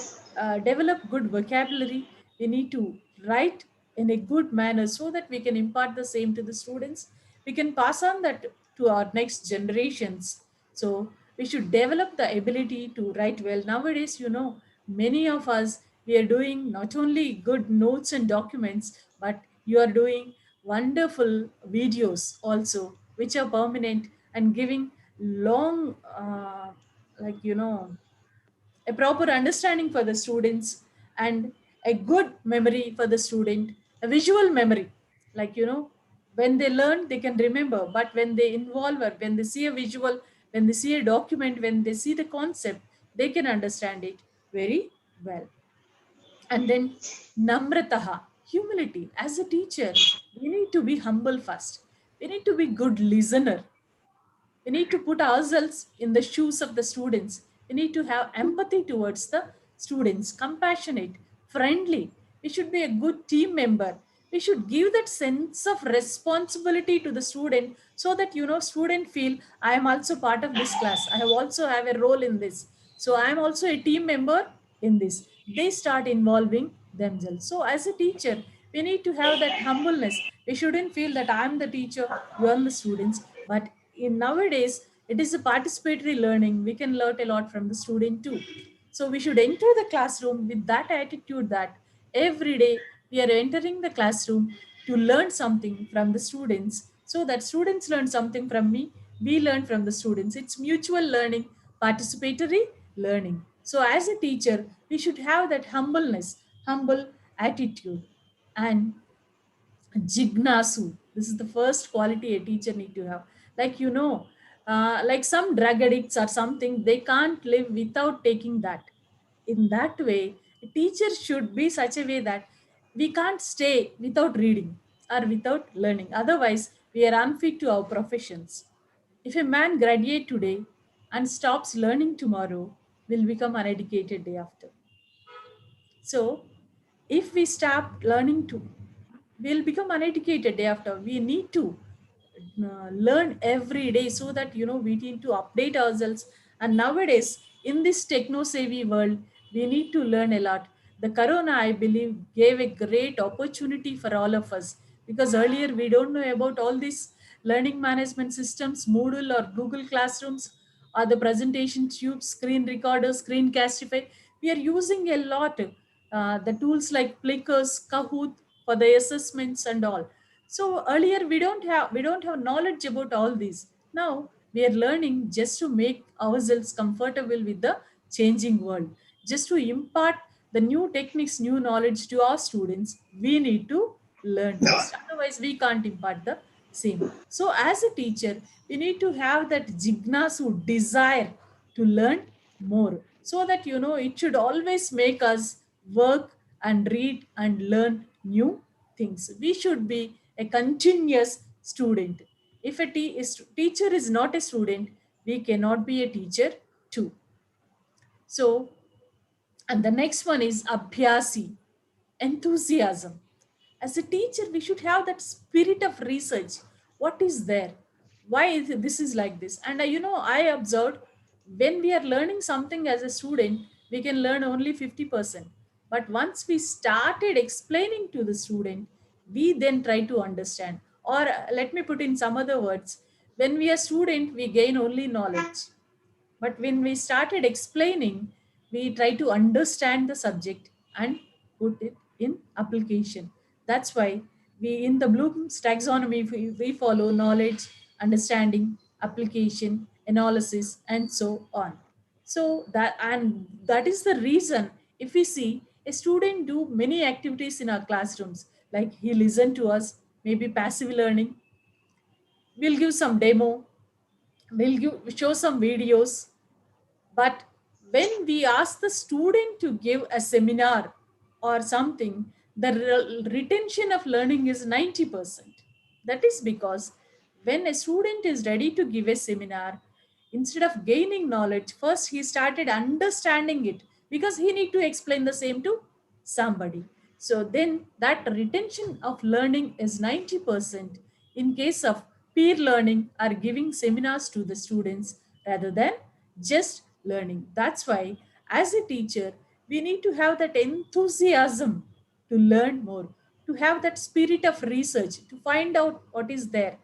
develop good vocabulary. We need to write in a good manner so that we can impart the same to the students. We can pass on that to our next generations. So we should develop the ability to write well. Nowadays, many of us, we are doing not only good notes and documents, but you are doing wonderful videos also, which are permanent and giving long like a proper understanding for the students, and a good memory for the student, a visual memory, like when they learn they can remember, but when they involve, or when they see a visual, when they see a document, when they see the concept, they can understand it very well. And then namrataha, humility. As a teacher, we need to be humble first. We need to be good listener. We need to put ourselves in the shoes of the students. We need to have empathy towards the students, compassionate, friendly. We should be a good team member. We should give that sense of responsibility to the student, so that student feel, I am also part of this class. I have also have a role in this. So I am also a team member in this. They start involving themselves. So as a teacher, we need to have that humbleness. We shouldn't feel that I am the teacher, you are the students. But in nowadays, it is a participatory learning. We can learn a lot from the student too. So we should enter the classroom with that attitude, that every day we are entering the classroom to learn something from the students, so that students learn something from me, we learn from the students. It's mutual learning, participatory learning. So as a teacher, we should have that humbleness, humble attitude. And jignasu, this is the first quality a teacher need to have. Like like some drug addicts or something, they can't live without taking that. In that way, a teacher should be such a way that we can't stay without reading or without learning, otherwise we are unfit to our professions. If a man graduate today and stops learning tomorrow, will become uneducated day after. So if we stop learning to, we'll become uneducated day after. We need to learn every day, so that we need to update ourselves. And nowadays, in this techno savvy world, we need to learn a lot. The corona, I believe, gave a great opportunity for all of us, because earlier we don't know about all these learning management systems, Moodle or Google Classrooms, or the presentation tubes, screen recorder, screencastify. We are using a lot the tools like Plickers, Kahoot for the assessments and all. So earlier we don't have knowledge about all these. Now we are learning just to make ourselves comfortable with the changing world, just to impart the new techniques, new knowledge to our students. We need to learn first. Otherwise, we can't impart the same. So as a teacher, we need to have that jignasu desire to learn more, so that it should always make us work and read and learn new things. We should be a continuous student. If teacher is not a student, we cannot be a teacher too. So, and the next one is abhyasi, enthusiasm. As a teacher, we should have that spirit of research. What is there? Why this is like this? And I observed, when we are learning something as a student, we can learn only 50%. But once we started explaining to the student, we then try to understand. Or let me put in some other words, when we are student, we gain only knowledge, but when we started explaining, we try to understand the subject and put it in application. That's why we, in the Bloom's taxonomy, we follow knowledge, understanding, application, analysis, and so on. So that is the reason, if we see a student do many activities in our classrooms, like he listen to us, maybe passive learning, we'll give some demo, show some videos. But when we ask the student to give a seminar or something, the retention of learning is 90%. That is because when a student is ready to give a seminar, instead of gaining knowledge, first he started understanding it, because he need to explain the same to somebody. So then that retention of learning is 90% in case of peer learning or giving seminars to the students, rather than just learning. That's why, as a teacher, we need to have that enthusiasm to learn more, to have that spirit of research, to find out what is there,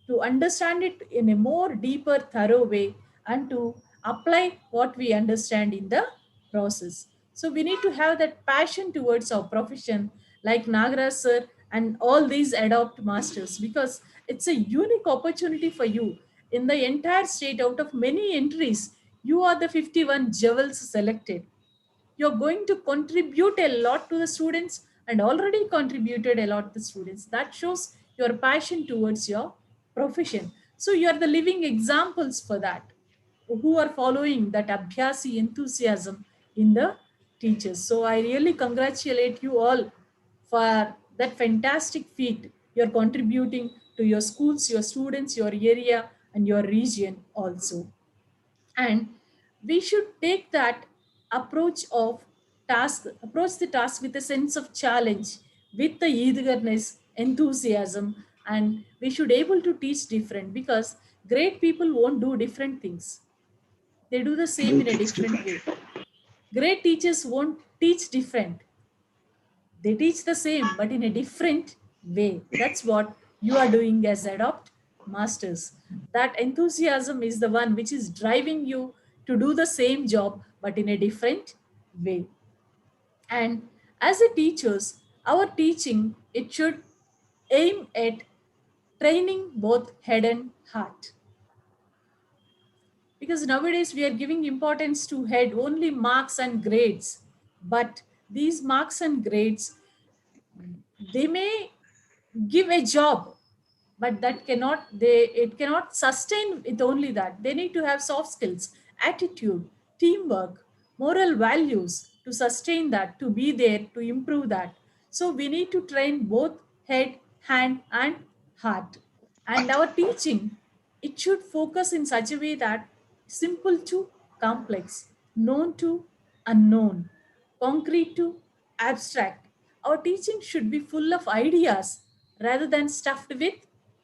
to understand it in a more deeper, thorough way, and to apply what we understand in the process. So we need to have that passion towards our profession, like Nagaraj sir and all these adopt masters, because it's a unique opportunity for you in the entire state. Out of many entries, you are the 51 jewels selected. You're going to contribute a lot to the students and already contributed a lot to the students. That shows your passion towards your profession. So you are the living examples for that, who are following that abhyasi enthusiasm in the teachers. So I really congratulate you all for that fantastic feat you're contributing to your schools, your students, your area, and your region also. And we should take that approach the task with a sense of challenge, with the eagerness, enthusiasm, and we should able to teach different, because great people won't do different things. They do the same in a different way. Great teachers won't teach different. They teach the same, but in a different way. That's what you are doing as Adopt Masters. That enthusiasm is the one which is driving you to do the same job, but in a different way. And as a teachers, our teaching, it should aim at training both head and heart. Because nowadays we are giving importance to head, only marks and grades. But these marks and grades, they may give a job, but that cannot, it cannot sustain with only that. They need to have soft skills, attitude, teamwork, moral values to sustain that, to be there, to improve that. So we need to train both head, hand, and heart. And our teaching, it should focus in such a way that simple to complex, known to unknown, concrete to abstract. Our teaching should be full of ideas rather than stuffed with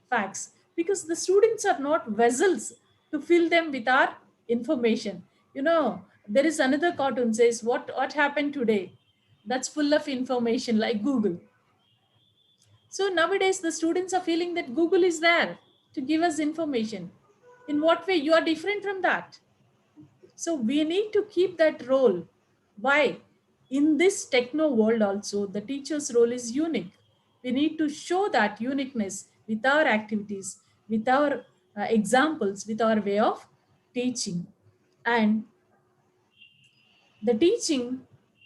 facts, because the students are not vessels to fill them with our information. You know, there is another cartoon says, what happened today? That's full of information, like Google. So nowadays, the students are feeling that Google is there to give us information. In what way you are different from that? So we need to keep that role. Why? In this techno world also, the teacher's role is unique. We need to show that uniqueness with our activities, with our examples, with our way of teaching. And the teaching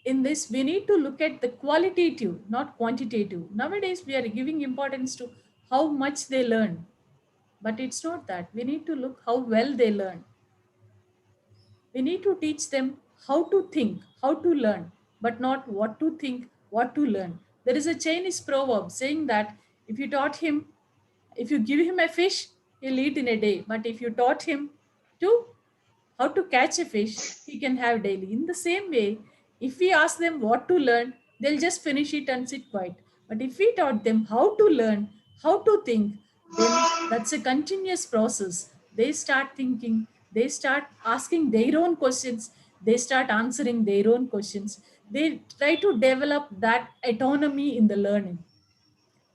in this, we need to look at the qualitative, not quantitative. Nowadays, we are giving importance to how much they learn, but it's not that. We need to look how well they learn. We need to teach them how to think, how to learn, but not what to think, what to learn. There is a Chinese proverb saying that if you taught him, if you give him a fish, he'll eat in a day. But if you taught him to how to catch a fish, he can have daily. In the same way, if we ask them what to learn, they'll just finish it and sit quiet. But if we taught them how to learn, how to think, then that's a continuous process. They start thinking, they start asking their own questions, they start answering their own questions. They try to develop that autonomy in the learning.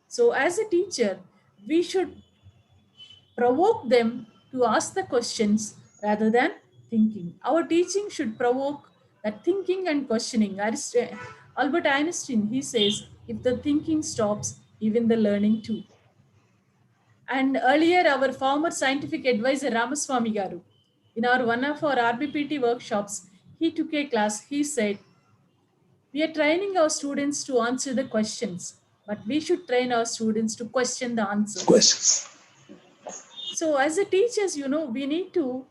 So, as a teacher, we should provoke them to ask the questions rather than thinking. Our teaching should provoke that thinking and questioning. Albert Einstein, he says, if the thinking stops, even the learning too. And earlier, our former scientific advisor, Ramaswamy Garu, in our one of our RBPT workshops, he took a class. He said, we are training our students to answer the questions, but we should train our students to question the answers. So as a teachers, you know, we need to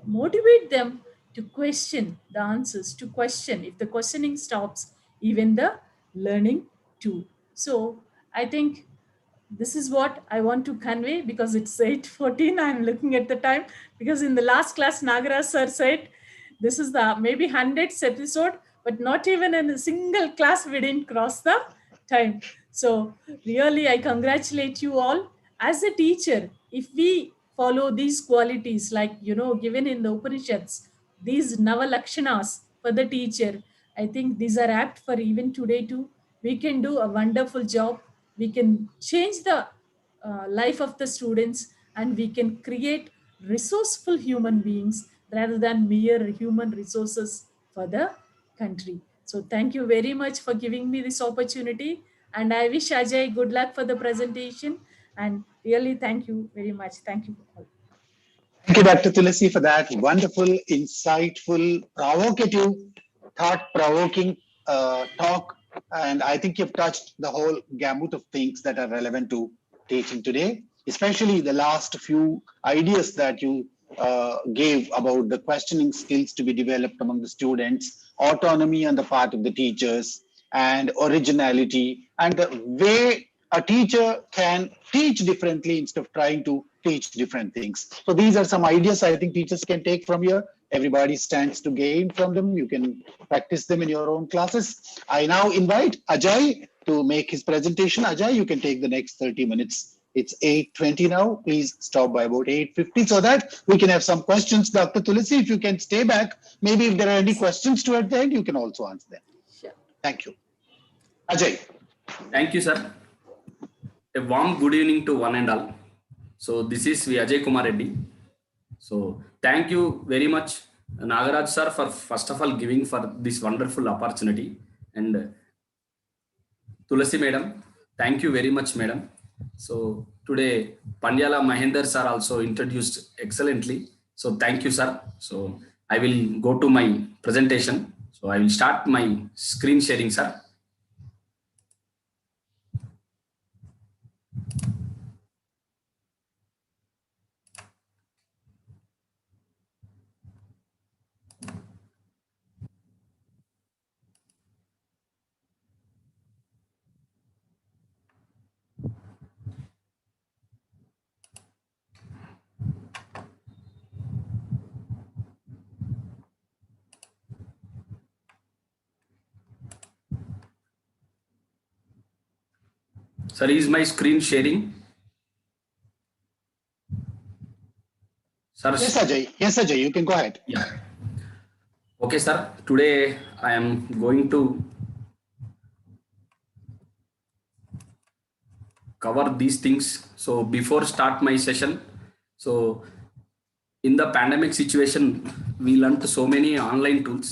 motivate them to question the answers, to question. If the questioning stops, even the learning too. So I think this is what I want to convey, because it's 8:14. I'm looking at the time, because in the last class, Nagaraj sir said, this is the maybe 100th episode, but not even in a single class we didn't cross the time. So really, I congratulate you all. As a teacher, if we follow these qualities, like, given in the Upanishads, these Navalakshanas for the teacher, I think these are apt for even today too. We can do a wonderful job. We can change the life of the students, and we can create resourceful human beings rather than mere human resources for the country. So thank you very much for giving me this opportunity, and I wish Ajay good luck for the presentation, and really thank you very much. Thank you all. Thank you, Dr. Tulasi, for that wonderful, insightful, provocative, thought-provoking talk. And I think you've touched the whole gamut of things that are relevant to teaching today, especially the last few ideas that you gave about the questioning skills to be developed among the students, autonomy on the part of the teachers, and originality, and the way a teacher can teach differently instead of trying to teach different things. So these are some ideas I think teachers can take from here. Everybody stands to gain from them. You can practice them in your own classes. I now invite Ajay to make his presentation. Ajay, you can take the next 30 minutes. It's 8:20 now. Please stop by about 8:50 so that we can have some questions. Dr. Tulasi, if you can stay back, maybe if there are any questions to at the end, you can also answer them. Sure. Thank you. Ajay. Thank you, sir. A warm good evening to one and all. So this is V. Ajay Kumar Reddy. So thank you very much, Nagaraj sir, for first of all giving for this wonderful opportunity, and Tulasi madam, thank you very much, madam. So today Pandyala Mahender sir also introduced excellently. So thank you, sir. So I will go to my presentation. So I will start my screen sharing, sir. Sir, is my screen sharing? Sir, Yes, Ajay. Yes, Ajay. You can go ahead. yeah. Okay, sir. Today I am going to cover these things. So before start my session, so in the pandemic situation, we learned so many online tools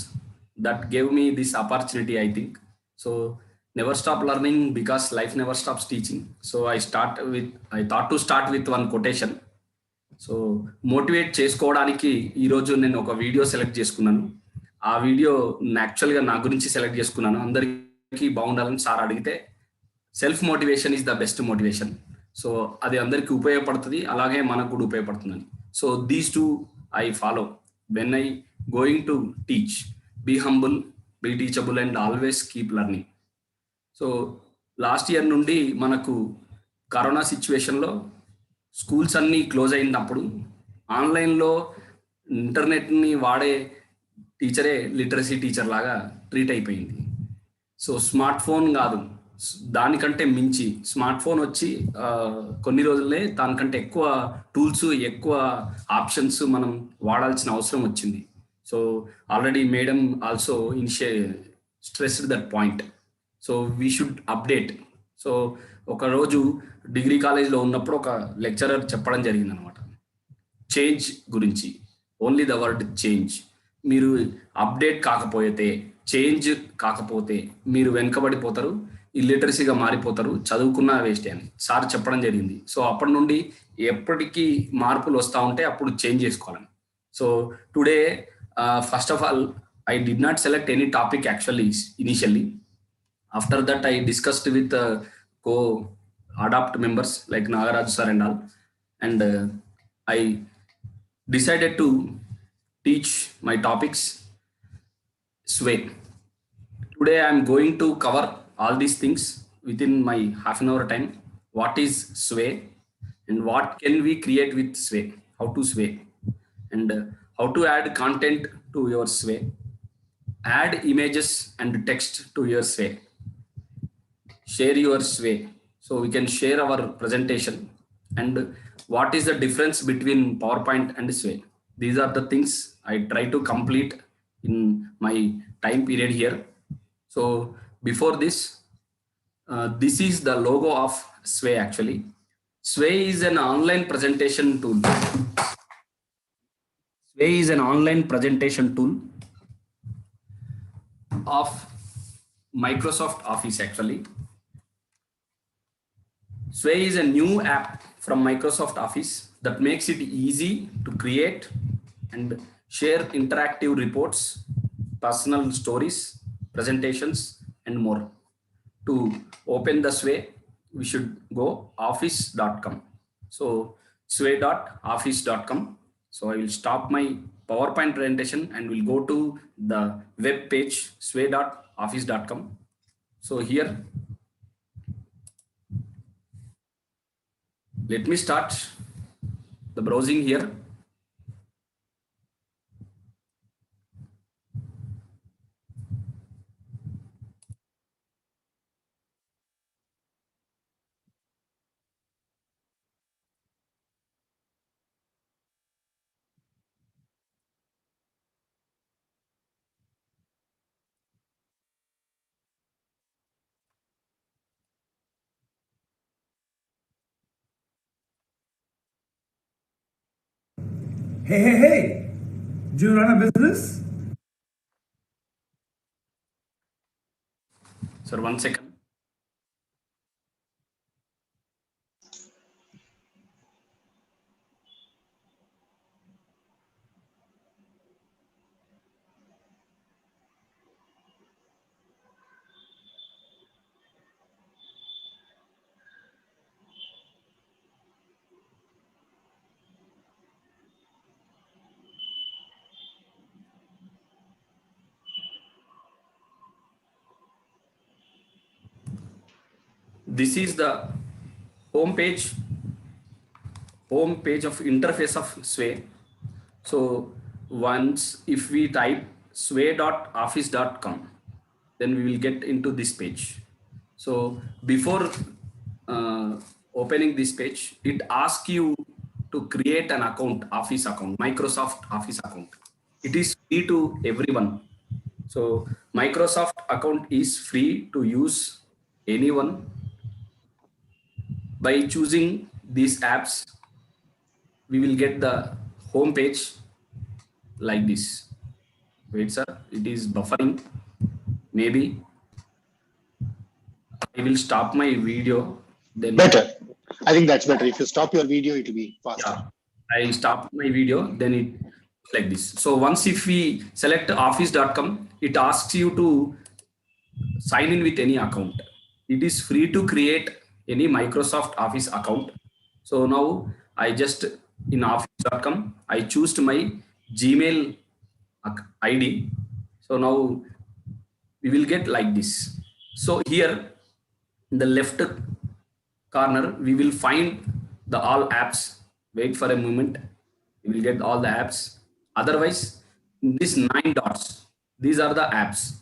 that gave me this opportunity, I think. So never stop learning because life never stops teaching. So I thought to start with one quotation. So motivate చేసుకోవడానికి ఈరోజు నేను ఒక video select చేసుకున్నాను. ఆ video యాక్చువల్గా నా గురించి select చేసుకున్నాను. అందరికీ బాగుండాలని సార్ అడిగితే self motivation is the best motivation. So అది అందరికీ ఉపయోగపడుతుంది, అలాగే మనకు కూడా ఉపయోగపడుతుందని. So these two I follow when I going to teach. Be humble, be teachable and always keep learning. So last year నుండి మనకు కరోనా సిచ్యువేషన్లో స్కూల్స్ అన్నీ క్లోజ్ అయినప్పుడు ఆన్లైన్లో ఇంటర్నెట్ని వాడే టీచరే లిటరసీ టీచర్ లాగా ట్రీట్ అయిపోయింది. సో స్మార్ట్ ఫోన్ కాదు, దానికంటే మించి స్మార్ట్ ఫోన్ వచ్చి కొన్ని రోజులే దానికంటే ఎక్కువ టూల్స్, ఎక్కువ ఆప్షన్స్ మనం వాడాల్సిన అవసరం వచ్చింది. So already madam also stressed that point. So we should update. So ఒకరోజు డిగ్రీ కాలేజ్లో ఉన్నప్పుడు ఒక లెక్చరర్ చెప్పడం జరిగింది అనమాట, చేంజ్ గురించి. Only the word change. మీరు అప్డేట్ కాకపోతే, చేంజ్ కాకపోతే మీరు వెనుకబడిపోతారు, ఇల్లిటరసీగా మారిపోతారు, చదువుకున్నా వేస్టే అని సార్ చెప్పడం జరిగింది. సో అప్పటి నుండి ఎప్పటికీ మార్పులు వస్తూ ఉంటే అప్పుడు చేంజ్ చేసుకోవాలని. So today first of all I did not select any topic actually initially. After that, I discussed with co-adapt members like Nagaraj sir and all, and I decided to teach my topics sway. Today, I am going to cover all these things within my half an hour time. What is sway, and what can we create with sway? How to sway, and how to add content to your sway. Add images and text to your sway. Share your sway. So we can share our presentation and what is the difference between PowerPoint and Sway. These are the things I try to complete in my time period here. So before this, this is the logo of Sway actually. Sway is an online presentation tool. Sway is an online presentation tool of Microsoft Office actually. Sway is a new app from Microsoft Office that makes it easy to create and share interactive reports, personal stories, presentations, and more. To open the Sway, we should go office.com. So sway.office.com. So I will stop my PowerPoint presentation and we'll go to the web page sway.office.com. So here, let me start the browsing here. Hey, do you run a business? Sir, 1 second. This is the home page of interface of Sway. So once if we type sway.office.com, then we will get into this page. So before opening this page, it asks you to create an account, Office account, Microsoft Office account. It is free to everyone. So Microsoft account is free to use anyone. By choosing these apps, we will get the home page like this. Wait, sir, it is buffering. Maybe I will stop my video. Then Better. I think that's better. If you stop your video, it will be faster. yeah, I stop my video, then it like this. So once if we select office.com, it asks you to sign in with any account. It is free to create any Microsoft Office account. So now I just in office.com, I choose my Gmail ID. So now we will get like this. So here in the left corner, we will find the all apps. Wait for a moment. We will get all the apps. Otherwise, these 9 dots, these are the apps.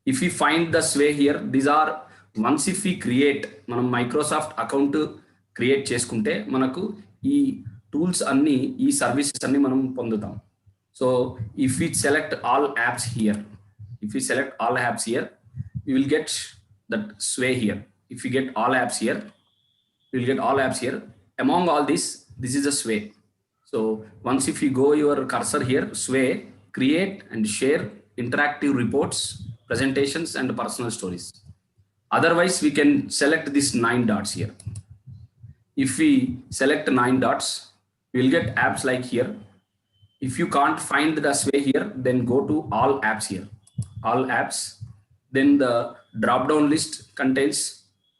If we find the Sway here, these are once if we create మనం Microsoft account create చేసుకుంటే మనకు ఈ tools అన్ని ఈ services అన్ని మనం పొందుతాం. So if we select all apps here, we will get that Sway here. If we get all apps here, we will get all apps here. Among all this is a Sway. So once if you go your cursor here, Sway, create and share interactive reports, presentations and personal stories. Otherwise, we can select these 9 dots here. If we select 9 dots, we will get apps like here. If you can't find the Sway here, then go to all apps here. All apps. Then the drop-down list contains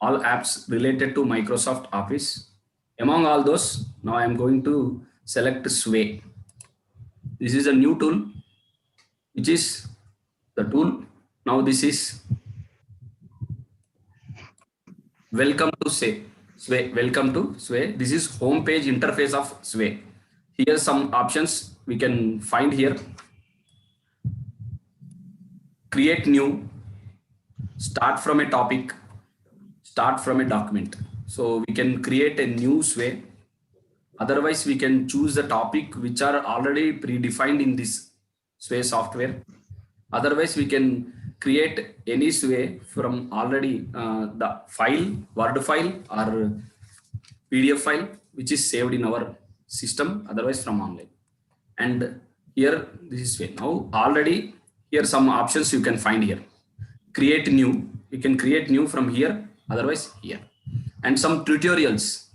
all apps related to Microsoft Office. Among all those, now I am going to select Sway. This is a new tool, which is the tool. Now this is welcome to Sway. Welcome to Sway. This is home page interface of Sway. Here some options we can find here. Create new, start from a topic, start from a document. So we can create a new Sway Otherwise, we can choose the topic which are already predefined in this Sway software. Otherwise, we can create any Sway from already the file, Word file or PDF file, which is saved in our system, otherwise from online. And here, this is Sway. Now, already here some options you can find here. Create new, you can create new from here, otherwise here. And some tutorials.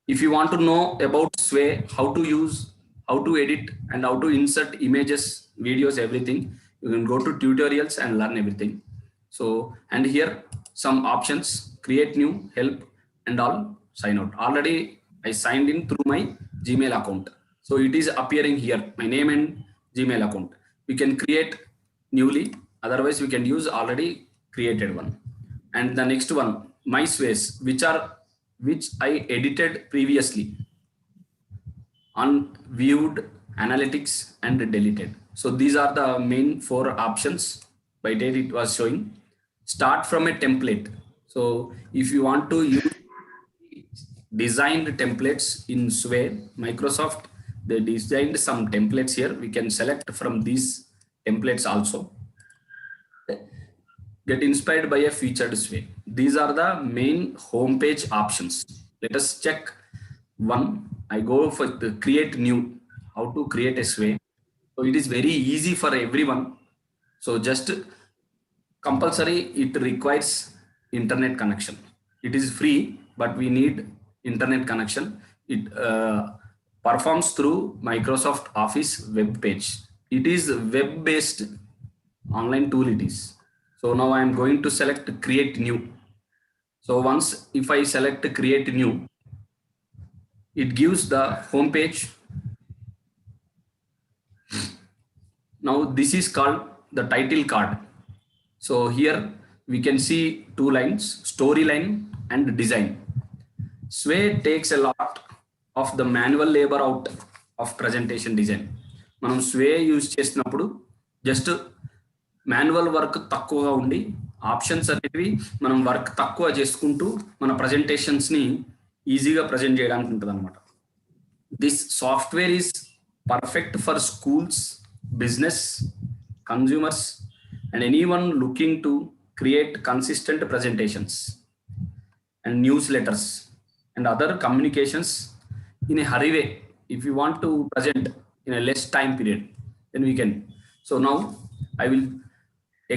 If you want to know about Sway, how to use, how to edit, and how to insert images, videos, everything, you can go to tutorials and learn everything. So, and here some options, create new, help, and all, sign out. Already I signed in through my Gmail account. So it is appearing here, my name and Gmail account. We can create newly, otherwise we can use already created one. And the next one, my Sways, which I edited previously, unviewed, analytics, and deleted. So these are the main 4 options by date it was showing. Start from a template. So if you want to use designed templates in Sway, Microsoft, they designed some templates here. We can select from these templates also. Get inspired by a featured Sway. These are the main homepage options. Let us check one. I go for the create new, how to create a Sway. So it is very easy for everyone. So just compulsory, it requires internet connection. It is free, but we need internet connection. It performs through Microsoft Office web page. It is web-based online tool it is. So now I am going to select create new. So once if I select create new, it gives the home page. Now this is called the title card. So here we can see 2 lines, storyline and design. Sway takes a lot of the manual labor out of presentation design. మనం Sway use చేసినప్పుడు just manual work తక్కువగా ఉండి options అనేవి మనం work తక్కువ చేసుకుంటూ మన ప్రజెంటేషన్స్ని ఈజీగా ప్రజెంట్ చేయడానికి ఉంటుంది అనమాట. This software is perfect for schools, business, consumers and anyone looking to create consistent presentations and newsletters and other communications in a hurry way. If you want to present in a less time period, then we can. So now I will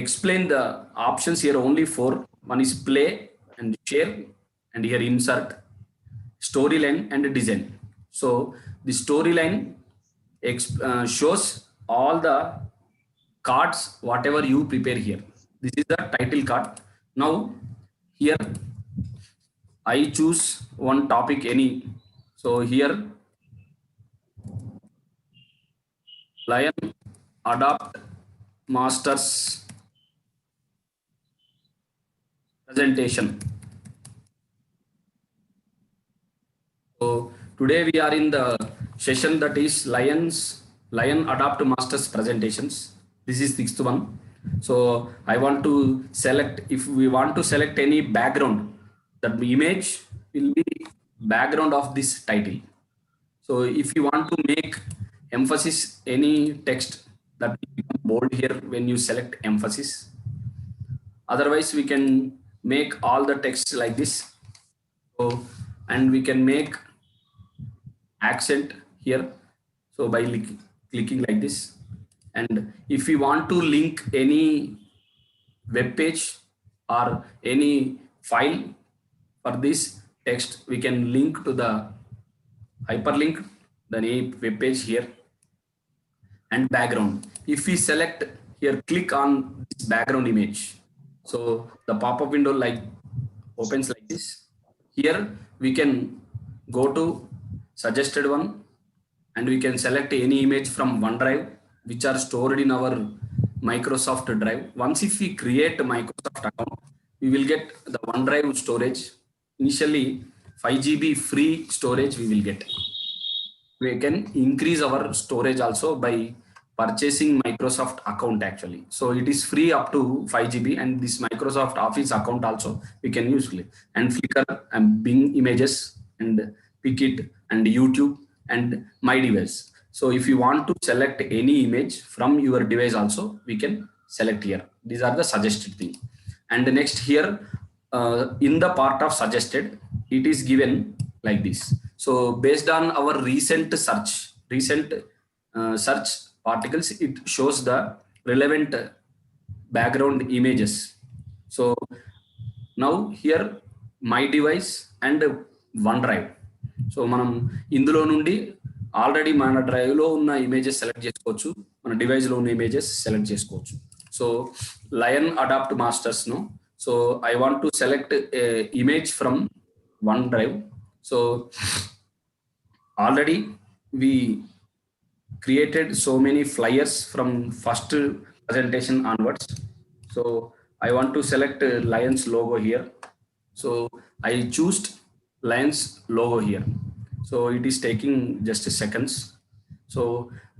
explain the options here, only 4. One is play and share, and here insert, storyline and design. So the storyline shows all the cards, whatever you prepare here. This is the title card. Now here I choose one topic any. So here Lion Adopt Masters presentation. So today we are in the session that is Lion Adopt Masters presentations. This is 6th one. So I want to select, if we want to select any background, that image will be background of this title. So if you want to make emphasis any text, that will become bold here when you select emphasis. Otherwise we can make all the text like this. So, and we can make accent here. So by clicking like this. And if we want to link any web page or any file for this text, we can link to the hyperlink, the web page here, and background. If we select here, click on this background image. So the pop-up window opens like this. Here we can go to suggested one and we can select any image from OneDrive, which are stored in our Microsoft Drive. Once if we create a Microsoft account, we will get the OneDrive storage. Initially 5 GB free storage we will get. We can increase our storage also by purchasing Microsoft account actually. So it is free up to 5 GB, and this Microsoft Office account also we can use. And Flickr and Bing images and Pickit and YouTube and my device. So if you want to select any image from your device also, we can select here. These are the suggested thing. And the next here, in the part of suggested, it is given like this. So based on our recent search articles, it shows the relevant background images. So now here my device and OneDrive. So మనం ఇందులో నుండి already మన డ్రైవ్లో ఉన్న images select చేసుకోవచ్చు, మన డివైస్లో ఉన్న ఇమేజెస్ సెలెక్ట్ చేసుకోవచ్చు. సో లయన్ అడాప్ట్ మాస్టర్స్ను, so I want to select image from OneDrive. So already we created so many flyers from first presentation onwards. So I want to select Lions logo here. So I choose Lions logo here. So it is taking just seconds. So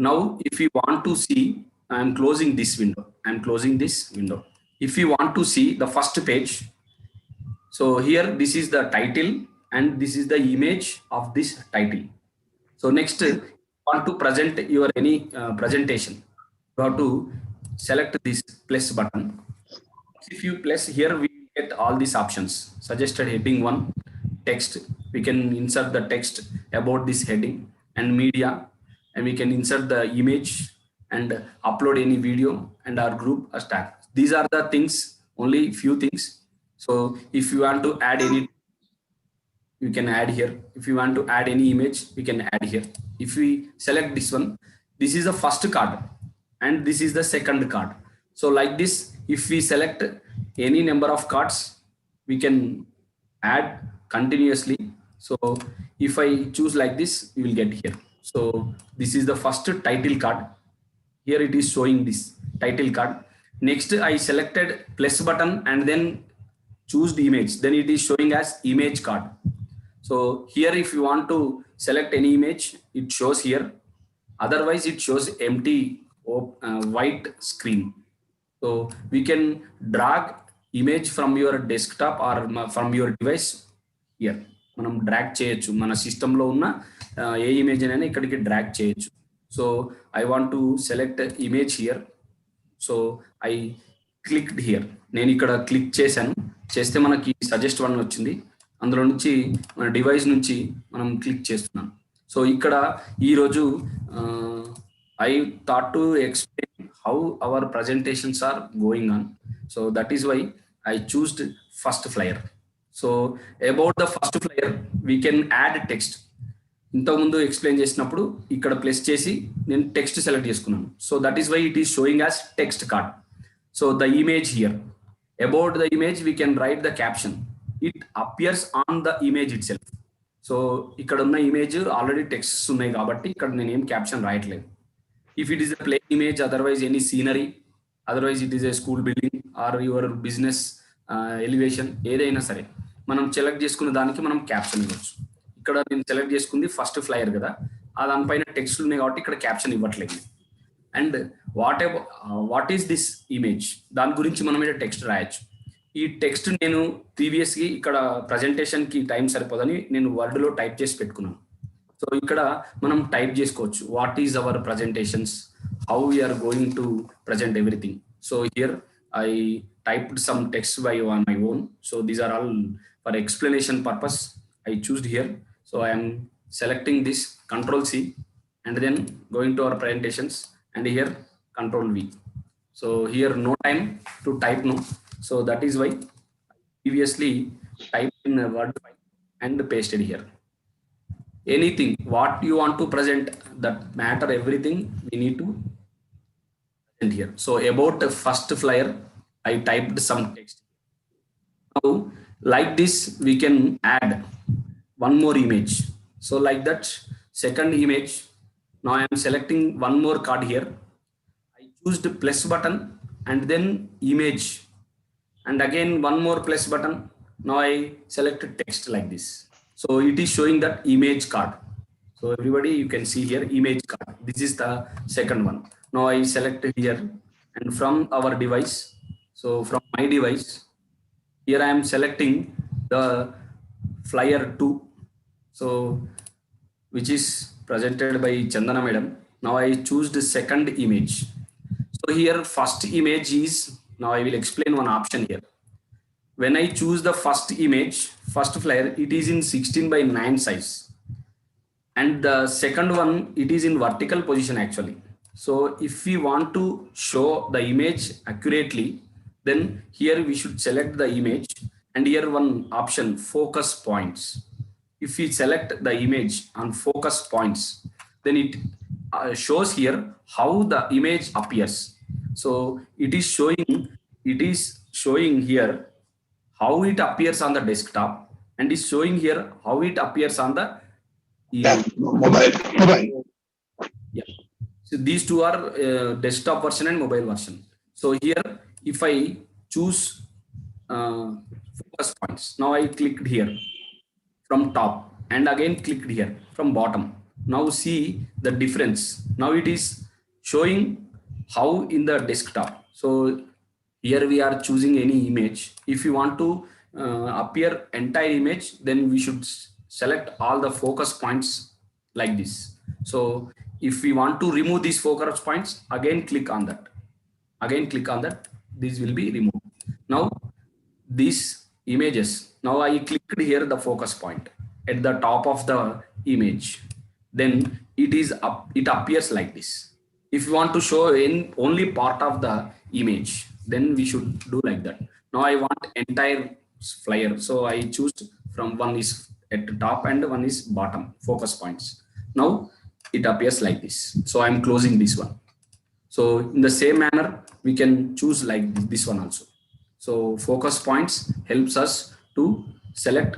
now if you want to see, I am closing this window. If you want to see the first page, so here this is the title and this is the image of this title. So next, want to present your any presentation, you have to select this plus button. If you press here, we get all these options. Suggested heading 1, text, we can insert the text about this heading, and media, and we can insert the image and upload any video, and our group as tag. These are the things, only few things. So if you want to add any, you can add here. If you want to add any image, we can add here. If we select this one, this is the first card and this is the second card. So like this, if we select any number of cards, we can add continuously. So if I choose like this, you will get here. So this is the first title card. Here it is showing this title card. Next, I selected plus button and then choose the image. Then it is showing as image card. So here, if you want to select any image, it shows here. Otherwise, it shows empty white screen. So we can drag image from your desktop or from your device here. మనం drag చేయొచ్చు, మన సిస్టంలో ఉన్న ఏ image అయినా ఇక్కడికి drag చేయొచ్చు. So I want to select image here. So I clicked here. నేను ఇక్కడ క్లిక్ చేశాను, చేస్తే మనకి సజెస్ట్ వన్ వచ్చింది. అందులో నుంచి మన డివైస్ నుంచి మనం క్లిక్ చేస్తున్నాం. సో ఇక్కడ ఈరోజు I thought to explain how our presentations are going on. So that is why I chosed first flyer. So about the first flyer we can add text. ఇంతకుముందు ఎక్స్ప్లెయిన్ చేసినప్పుడు ఇక్కడ plus చేసి నేను text select చేసుకున్నాను. So that is why it is showing as text card. So the image here, about the image we can write the caption. It appears on the image it self. So ఇక్కడ ఉన్న image already texts ఉన్నాయి కాబట్టి ఇక్కడ నేను ఏం caption రాయట్లేదు. If it is a plain image, otherwise any scenery, otherwise it is a school building or your business elevation, ఏదైనా సరే మనం సెలెక్ట్ చేసుకున్న దానికి మనం క్యాప్షన్ ఇవ్వచ్చు. ఇక్కడ నేను సెలెక్ట్ చేసుకుంది ఫస్ట్ ఫ్లయర్ కదా, ఆ దానిపైన టెక్స్ట్లు ఉన్నాయి కాబట్టి ఇక్కడ క్యాప్షన్ ఇవ్వట్లేదు. And what is this image, దాని గురించి మనం ఇక్కడ టెక్స్ట్ రాయొచ్చు. ఈ టెక్స్ట్ నేను ప్రీవియస్గా ఇక్కడ ప్రజెంటేషన్కి టైం సరిపోదని నేను వర్డ్లో టైప్ చేసి పెట్టుకున్నాను. సో ఇక్కడ మనం టైప్ చేసుకోవచ్చు, what is our presentations, how we are going to present everything. So here I typed some text by on my own. So these are all for explanation purpose. I choose here. So I am selecting this Control C and then going to our presentations and here Control V. So here no time to type no. So that is why previously typed in a Word file and pasted here. Anything what you want to present, that matter everything we need to present here. So about the first flyer, I typed some text. Now, like this, we can add one more image. So like that, second image. Now I am selecting one more card here. I choose the plus button and then image. And again, one more plus button. Now I select text like this. So it is showing that image card. So everybody, you can see here, image card. This is the second one. Now I select here and from our device. So from my device, here I am selecting the flyer 2. So which is presented by Chandana madam. Now I choose the second image. So here first image is, now I will explain one option here. When I choose the first image, first flyer, it is in 16 by 9 size. And the second one, it is in vertical position actually. So if we want to show the image accurately, then here we should select the image, and here one option, focus points. If we select the image on focus points, then it shows here how the image appears. So it is showing here how it appears on the desktop, and is showing here how it appears on the Mobile. yeah. So these two are desktop version and mobile version. So here, if I choose focus points, now I clicked here from top and again clicked here from bottom. Now see the difference. Now it is showing how in the desktop. So here we are choosing any image. If you want to appear entire image, then we should select all the focus points like this. So if we want to remove these focus points, again click on that. Again click on that. This will be removed. Now these images. Now I clicked here the focus point at the top of the image. Then it is up. It appears like this. If you want to show in only part of the image, then we should do like that. Now I want entire flyer, so I choose from one is at the top and one is bottom focus points. Now it appears like this. So I'm closing this one. So in the same manner, we can choose like this one also. So focus points helps us to select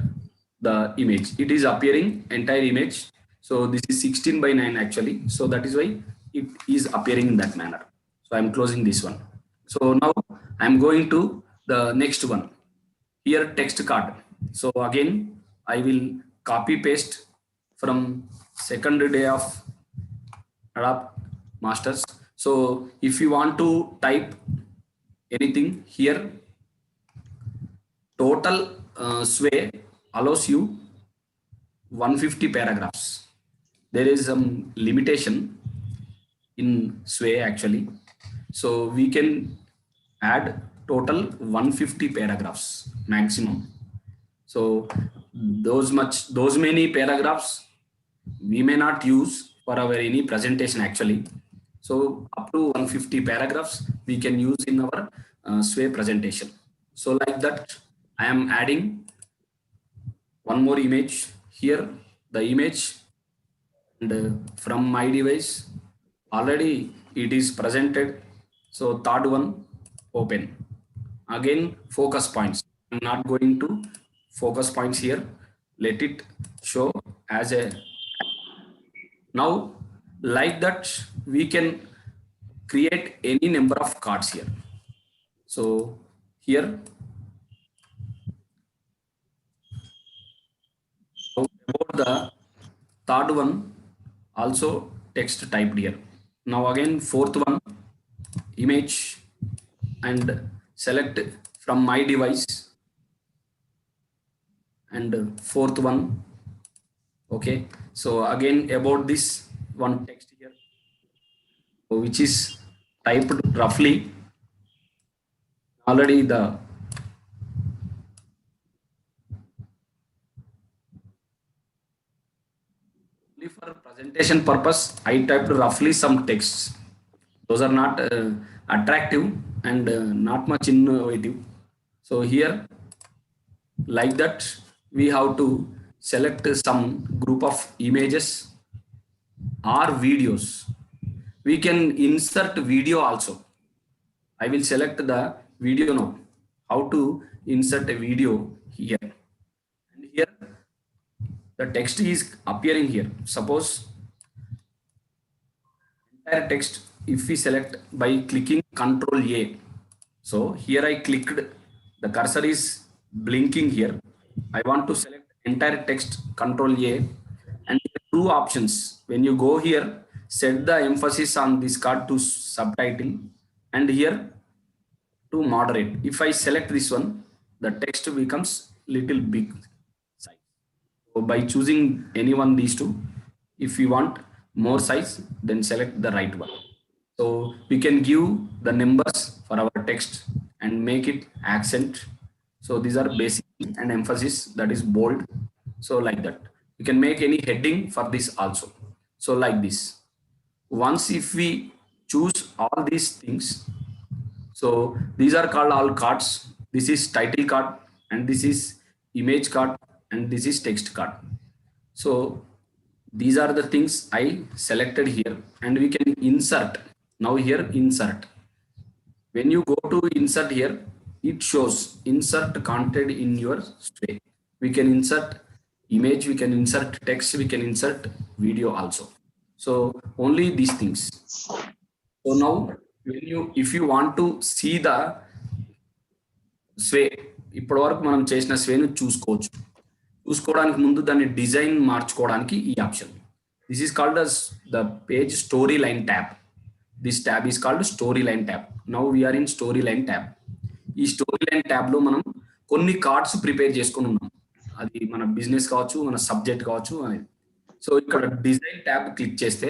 the image. It is appearing entire image. So this is 16 by 9 actually. So that is why it is appearing in that manner. So I'm closing this one. So now I'm going to the next one. Here text card. So again, I will copy paste from second day of Adobe Masters. So if you want to type anything here, total Sway allows you 150 paragraphs. There is some limitation in Sway actually. So we can add total 150 paragraphs maximum. So those many paragraphs we may not use for our any presentation actually. So up to 150 paragraphs we can use in our Sway presentation. So like that, I am adding one more image here. The image, and from my device already it is presented. So third one, open. Again focus points. I'm not going to focus points here. Let it show as a. Now like that we can create any number of cards here. So here, about the third one, also text typed here. Now again fourth one, image, and select from my device, and fourth one. Okay, so again about this one text here, which is typed roughly already. The only for presentation purpose, I typed roughly some texts. Those are not attractive and not much innovative. So here, like that, we have to select some group of images or videos. We can insert video also. I will select the video now. How to insert a video here. And here, the text is appearing here. Suppose entire text, if we select by clicking Control A. So here I clicked, the cursor is blinking here. I want to select entire text, Control A, and two options. When you go here, set the emphasis on this card to subtitle, and here to moderate. If I select this one, the text becomes little big size. So by choosing any one these two, If you want more size, then select the right one. So we can give the numbers for our text and make it accent. So these are basic and emphasis, that is bold. So like that. We can make any heading for this also. So like this. Once if we choose all these things, so these are called all cards. This is title card, and this is image card, and this is text card. So these are the things I selected here, and we can insert. Now here insert. When you go to insert here, it shows insert content in your sway. We can insert image, we can insert text, we can insert video also. So only these things. So now if you want to see the sway, ఇప్పటి వరకు మనం చేసిన స్వేను చూసుకోవడానికి ముందు దాన్ని design మార్చుకోవడానికి ఈ option. This is called as the page story line tab. This tab is called story line tab. Now we are in story line tab. ఈ స్టోరీ లైన్ ట్యాబ్ లో మనం కొన్ని కార్డ్స్ ప్రిపేర్ చేసుకొని ఉన్నాం. అది మన బిజినెస్ కావచ్చు, మన సబ్జెక్ట్ కావచ్చు అనేది. సో ఇక్కడ డిజైన్ ట్యాబ్ క్లిక్ చేస్తే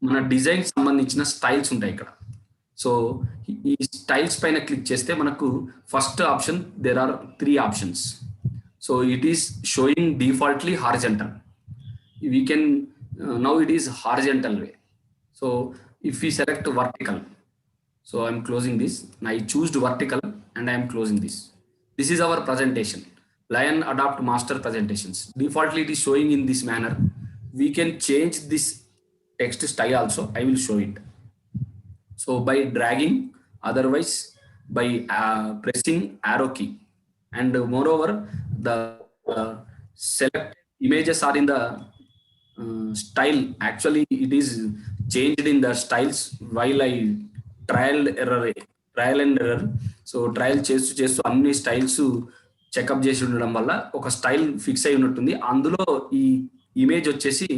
మన డిజైన్ సంబంధించిన స్టైల్స్ ఉంటాయి ఇక్కడ. సో ఈ స్టైల్స్ పైన క్లిక్ చేస్తే మనకు first option, there are 3 options. So it is showing defaultly horizontal. We can now it is horizontal way. So if we select vertical, so I'm closing this, and I choose vertical and I am closing this. This is our presentation, Lion Adopt Master Presentations. Defaultly it is showing in this manner. We can change this text style also. I will show it. So by dragging, otherwise by pressing arrow key, and moreover the select images are in the style. Actually it is changed in the styles while I trial and error. So trial చేస్తూ అన్ని styles checkup చేసి ఉండడం వల్ల ఒక style fix అయి ఉన్నట్టుంది. అందులో ఈ ఇమేజ్ వచ్చేసి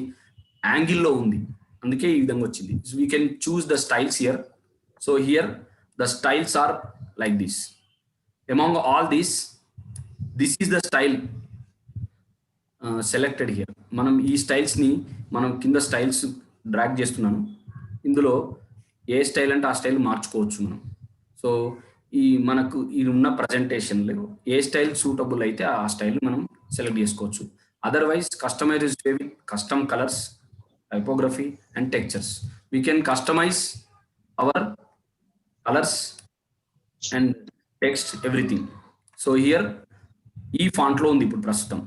యాంగిల్లో ఉంది, అందుకే ఈ విధంగా వచ్చింది. So we can choose the styles here. So here the styles are like this. Among all this is the style selected here. మనం ఈ స్టైల్స్ని మనం కింద స్టైల్స్ డ్రాగ్ చేస్తున్నాను. ఇందులో ఏ స్టైల్ అంటే ఆ స్టైల్ మార్చుకోవచ్చు మనం. సో మనకు ఈ ఉన్న ప్రజెంటేషన్లో ఏ స్టైల్ సూటబుల్ అయితే ఆ స్టైల్ మనం సెలెక్ట్ చేసుకోవచ్చు. Otherwise customise with custom colours, typography and textures. We can customise our colours and text everything. So here ఈ ఫాంట్లో ఉంది ఇప్పుడు ప్రస్తుతం,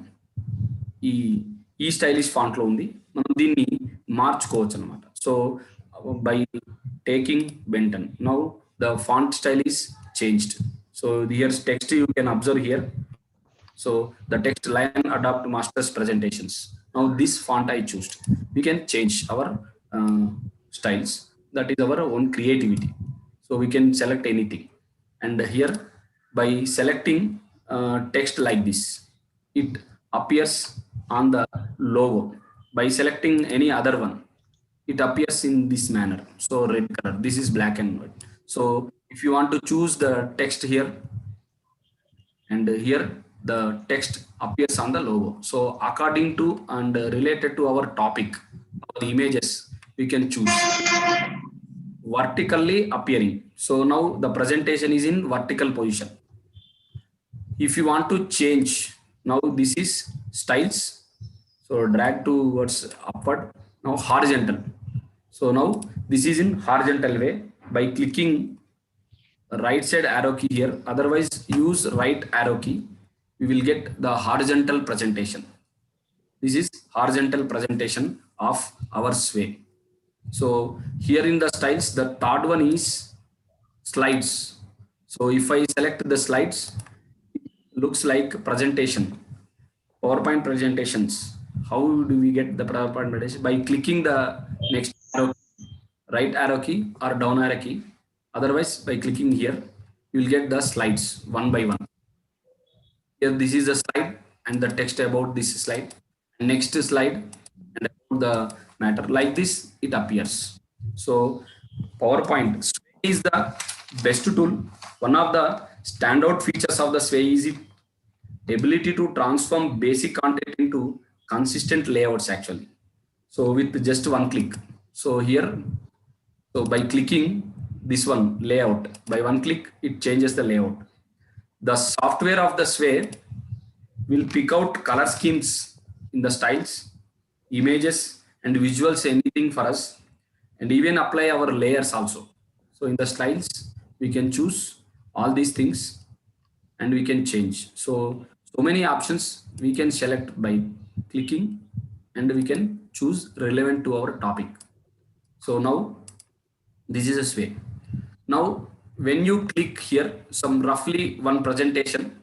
ఈ స్టైలిష్ ఫాంట్లో ఉంది. మనం దీన్ని మార్చుకోవచ్చు అనమాట. So by taking Ben Ten, now the font style is changed. So here text you can observe here. So the text Lion Adopt Masters Presentations. Now this font I choose. We can change our styles. That is our own creativity. So we can select anything. And here by selecting text like this, it appears on the logo. By selecting any other one, it appears in this manner. So red color, this is black and white. So if you want to choose the text here, and here the text appears on the logo. So according to and related to our topic, our images, we can choose vertically appearing. So now the presentation is in vertical position. If you want to change, now this is styles. So drag towards upward. Now horizontal. So now this is in horizontal way by clicking right side arrow key here. Otherwise use right arrow key. We will get the horizontal presentation. This is horizontal presentation of our sway. So here in the styles, the third one is slides. So if I select the slides, it looks like presentation, PowerPoint presentations. How do we get the PowerPoint presentation? By clicking the next arrow, right arrow key or down arrow key. Otherwise by clicking here, you will get the slides one by one. Here this is the slide and the text about this slide. Next slide and about the matter. Like this it appears. So PowerPoint Sway is the best tool. One of the standout features of the Sway is its ability to transform basic content into consistent layouts actually. So with just one click. So here, so by clicking this one layout, by one click, it changes the layout. The software of the Sway will pick out color schemes in the styles, images and visuals, anything for us, and even apply our layers also. So in the styles, we can choose all these things and we can change. So many options we can select by clicking, and we can choose relevant to our topic. So now this is a Sway. Now when you click here, some roughly one presentation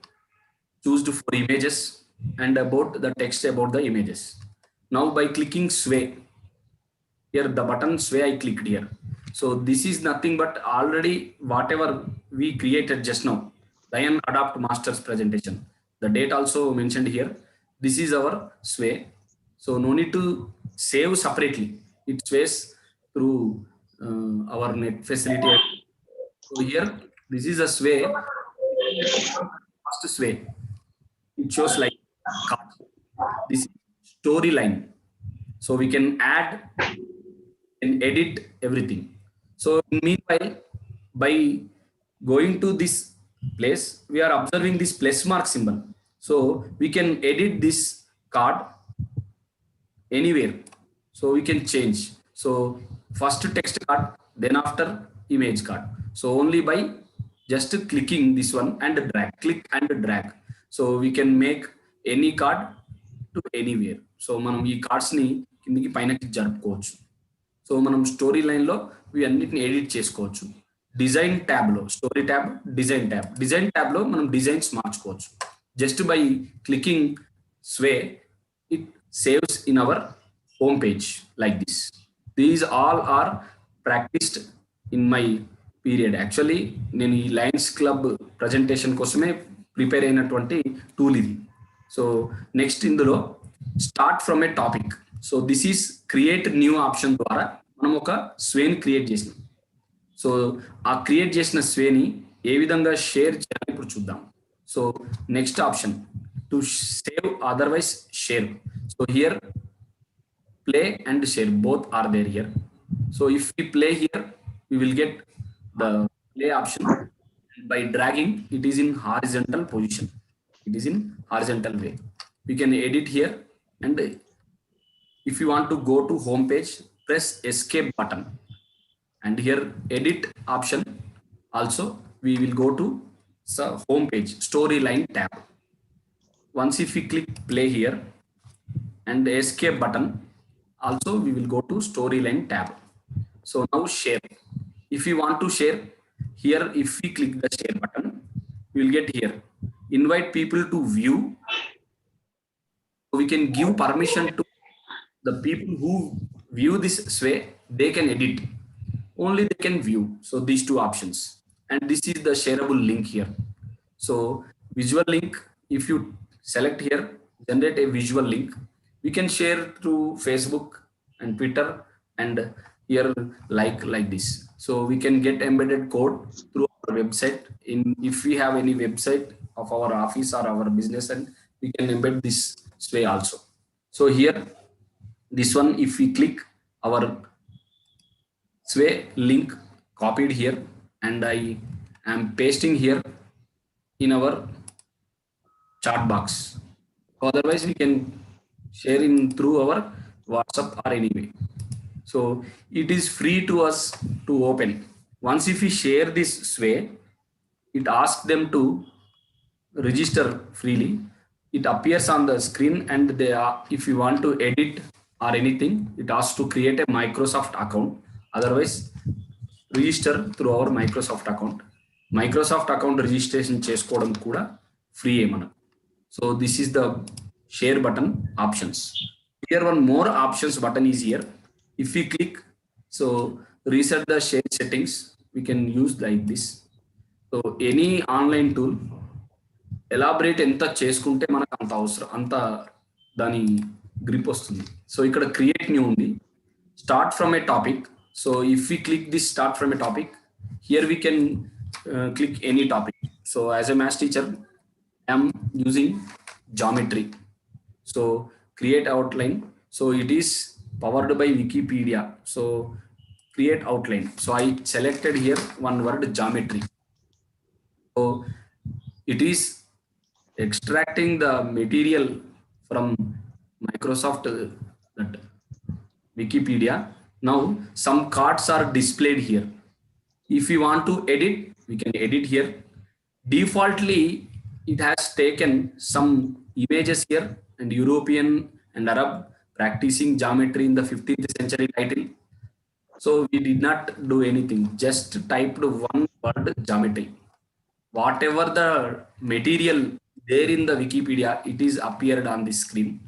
choose for images and about the text about the images. Now by clicking Sway, here the button Sway, I clicked here. So this is nothing but already whatever we created just now, Ryan Adapt Masters presentation. The date also mentioned here. This is our Sway. So no need to save separately. It sways through our net facility. So here, this is a Sway. First Sway. It shows like this is storyline. So we can add and edit everything. So meanwhile, by going to this place, we are observing this plus mark symbol. So we can edit this card anywhere. So we can change. So first text card, then after image card. So only by just clicking this one and drag, click and drag. So we can make any card to anywhere. So మనం ఈ cards ని కిందికి పైనకి జరుపుకోవచ్చు. So మనం story line లో ఇవి అన్నిటిని ఎడిట్ చేసుకోవచ్చు. డిజైన్ ట్యాబ్ లో స్టోరీ ట్యాబ్, డిజైన్ ట్యాబ్ లో మనం డిజైన్స్ మార్చుకోవచ్చు. Just by clicking Sway it saves in our home page like this. These all are practised in my period. Actually నేను ఈ లయన్స్ క్లబ్ ప్రజెంటేషన్ కోసమే prepare అయినటువంటి tool ఇది. So next ఇందులో start from a topic. So this is create new option ద్వారా మనం ఒక స్వేని క్రియేట్ చేసినాం. సో ఆ క్రియేట్ చేసిన స్వేని ఏ విధంగా షేర్ చేయాలి ఇప్పుడు చూద్దాం. So next option to save otherwise share. So here play and share both are there here. So if we play here we will get the play option. By dragging, it is in horizontal position. It is in horizontal way. We can edit here, and if you want to go to home page, press escape button, and here edit option. Also we will go to home page storyline tab. Once if we click play here and escape button, also we will go to storyline tab. So now share. If you want to share, here if we click the share button, we will get here invite people to view. So we can give permission to the people who view this Sway, they can edit, only they can view. So these two options, and this is the shareable link here. So visual link, if you select here, generate a visual link, we can share through Facebook and Twitter, and here like this. So we can get embedded code through our website. If we have any website of our office or our business, and we can embed this Sway also. So here, this one, if we click our Sway link copied here, and I am pasting here in our chat box. Otherwise we can share in through our WhatsApp or any way. So it is free to us to open. Once if we share this Sway, it asks them to register freely. It appears on the screen, and they are, if you want to edit or anything, it asks to create a Microsoft account. Otherwise, register through our Microsoft account. Microsoft account registration chesukodam kuda free mana. So this is the share button options. Here one more options button is here. If we click, so reset the share settings, we can use like this. So any online tool, elaborate enta cheskunte manaku anta avasaram, anta dani grip vastundi. So ikkada create new undi, start from a topic. So if we click this start from a topic, here we can click any topic. So as a math teacher, I am using geometry. So create outline. So it is powered by Wikipedia. So create outline. So I selected here one word, geometry. So it is extracting the material from Microsoft that Wikipedia. Now some cards are displayed here. If we want to edit, we can edit here. Defaultly, it has taken some images here and European and Arab practicing geometry in the 15th century title. So we did not do anything, just typed one word, geometry. Whatever the material there in the Wikipedia, it is appeared on the screen.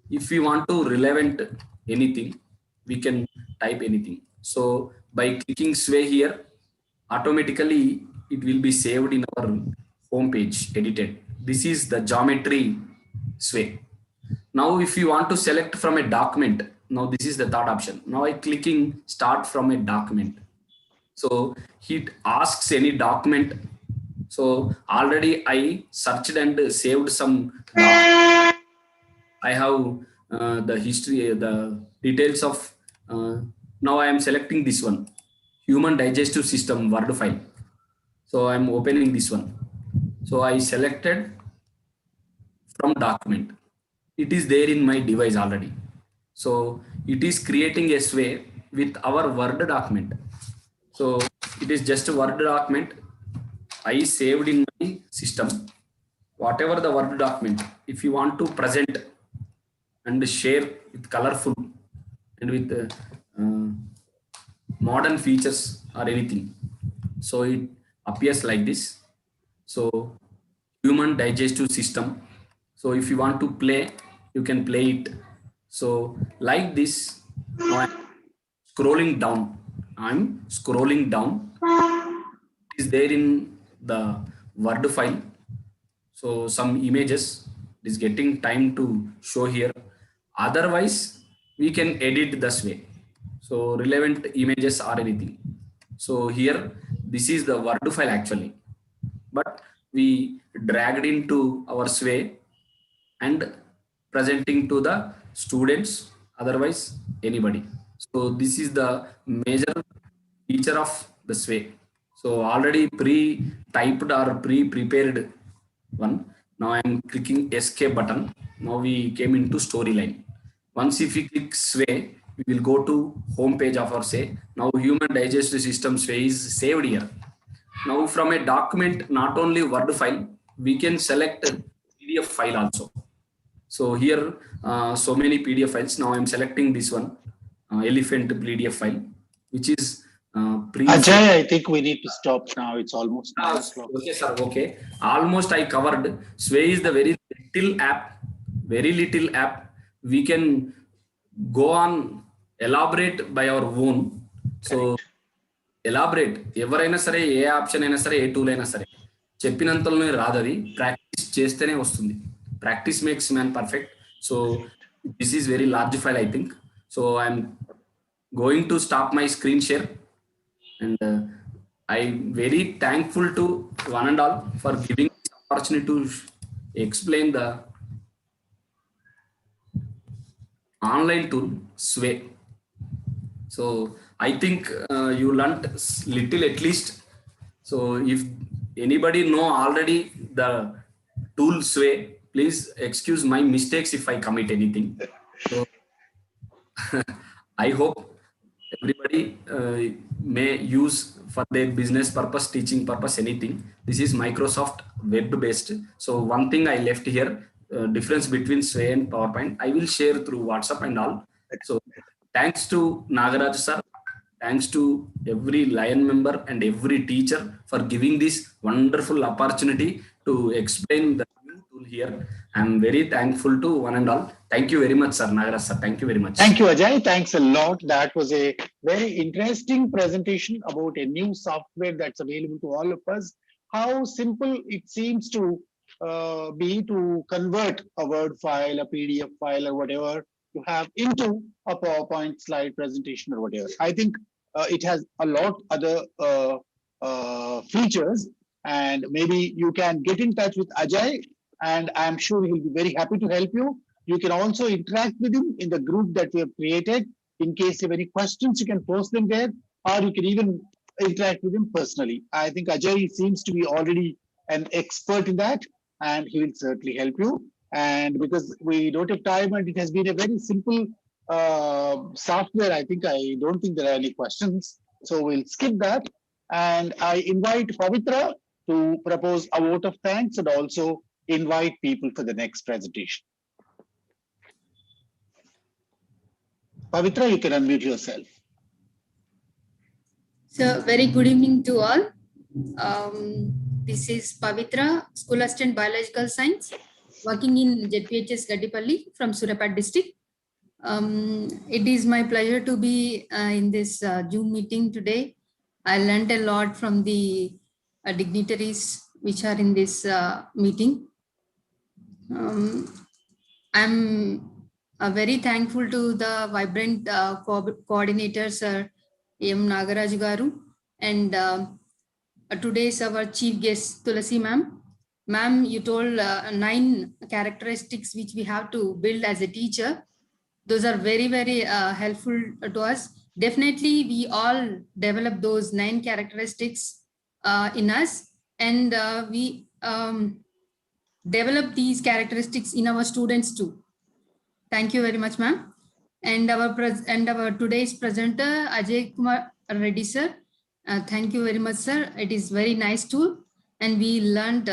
If we want to relevant anything, we can type anything. So by clicking sway here, automatically it will be saved in our home page, edited. This is the geometry sway. Now if you want to select from a document, now this is the third option. Now I clicking start from a document. So it asks any document. So already I searched and saved some document. I have the history, the details of, now I am selecting this one, Human Digestive System Word file. So I'm opening this one. So I selected from document. It is there in my device already. So it is creating a sway with our Word document. So it is just a Word document I saved in my system. Whatever the Word document, if you want to present and share with colorful and with modern features or anything, so it appears like this. So Human Digestive System. So if you want to play, you can play it. So like this, now I'm scrolling down. I'm scrolling down. Is there in the Word file. So some images is getting time to show here. Otherwise, we can edit this way. So relevant images or anything. So here, this is the Word file actually, but we dragged into our sway and presenting to the students, otherwise anybody. So this is the major feature of the sway. So already pre-typed or pre-prepared one. Now I am clicking escape button. Now we came into storyline. Once if we click sway, we will go to home page of our sway. Now Human Digestive System sway is saved here. Now from a document, not only Word file, we can select a PDF file also. So here, so many PDF files. Now I'm selecting this one, elephant PDF file, which is Ajay, I think we need to stop now. It's almost 9 o'clock. Okay, sir. Okay. Almost I covered. Sway is the very little app. We can go on elaborate by our own. So elaborate. ఎవరైనా సరే ఏ option అయినా సరే ఏ tool అయినా సరే చెప్పినంతలోనే రాదు, అది practice చేస్తేనే వస్తుంది. Practice makes man perfect. So this is very large file I think. So I'm going to stop my screen share and I'm very thankful to one and all for giving this opportunity to explain the online tool sway. So I think you learnt little at least. So if anybody know already the tool sway, please excuse my mistakes if I commit anything. So I hope everybody may use for their business purpose, teaching purpose, anything. This is Microsoft web based. So one thing I left here, difference between Sway and PowerPoint, I will share through WhatsApp and all. So thanks to Nagaraj sir, thanks to every Lion member and every teacher for giving this wonderful opportunity to explain the new tool here. I'm very thankful to one and all. Thank you very much, sir. Nagaraj sir, thank you very much. Thank you, Ajay. Thanks a lot. That was a very interesting presentation about a new software that's available to all of us. How simple it seems to be to convert a Word file, a PDF file, or whatever you have into a PowerPoint slide presentation or whatever. I think it has a lot other features, and maybe you can get in touch with Ajay, and I'm sure he'll be very happy to help you. You can also interact with him in the group that we have created. In case you have any questions, you can post them there, or you can even interact with him personally. I think Ajay seems to be already an expert in that, and he will certainly help you. And because we don't have time, and it has been a very simple software, I don't think there are any questions. So we'll skip that. And I invite Pavitra to propose a vote of thanks and also invite people for the next presentation. Pavitra, you can unmute yourself. So, very good evening to all. This is Pavitra, School Assistant Biological Science, working in ZPHS Gaddipalli from Surapat district. It is my pleasure to be in this Zoom meeting today. I learned a lot from the dignitaries which are in this meeting. I'm very thankful to the Vibrant coordinators, M. Nagaraj Garu, and today's our chief guest, Tulasi ma'am. Ma'am, you told 9 characteristics which we have to build as a teacher. Those are very, very helpful to us. Definitely, we all develop those 9 characteristics in us, and we develop these characteristics in our students too. Thank you very much, ma'am. And our today's presenter, Ajay Kumar Reddy sir. Thank you very much, sir. It is very nice tool, and we learned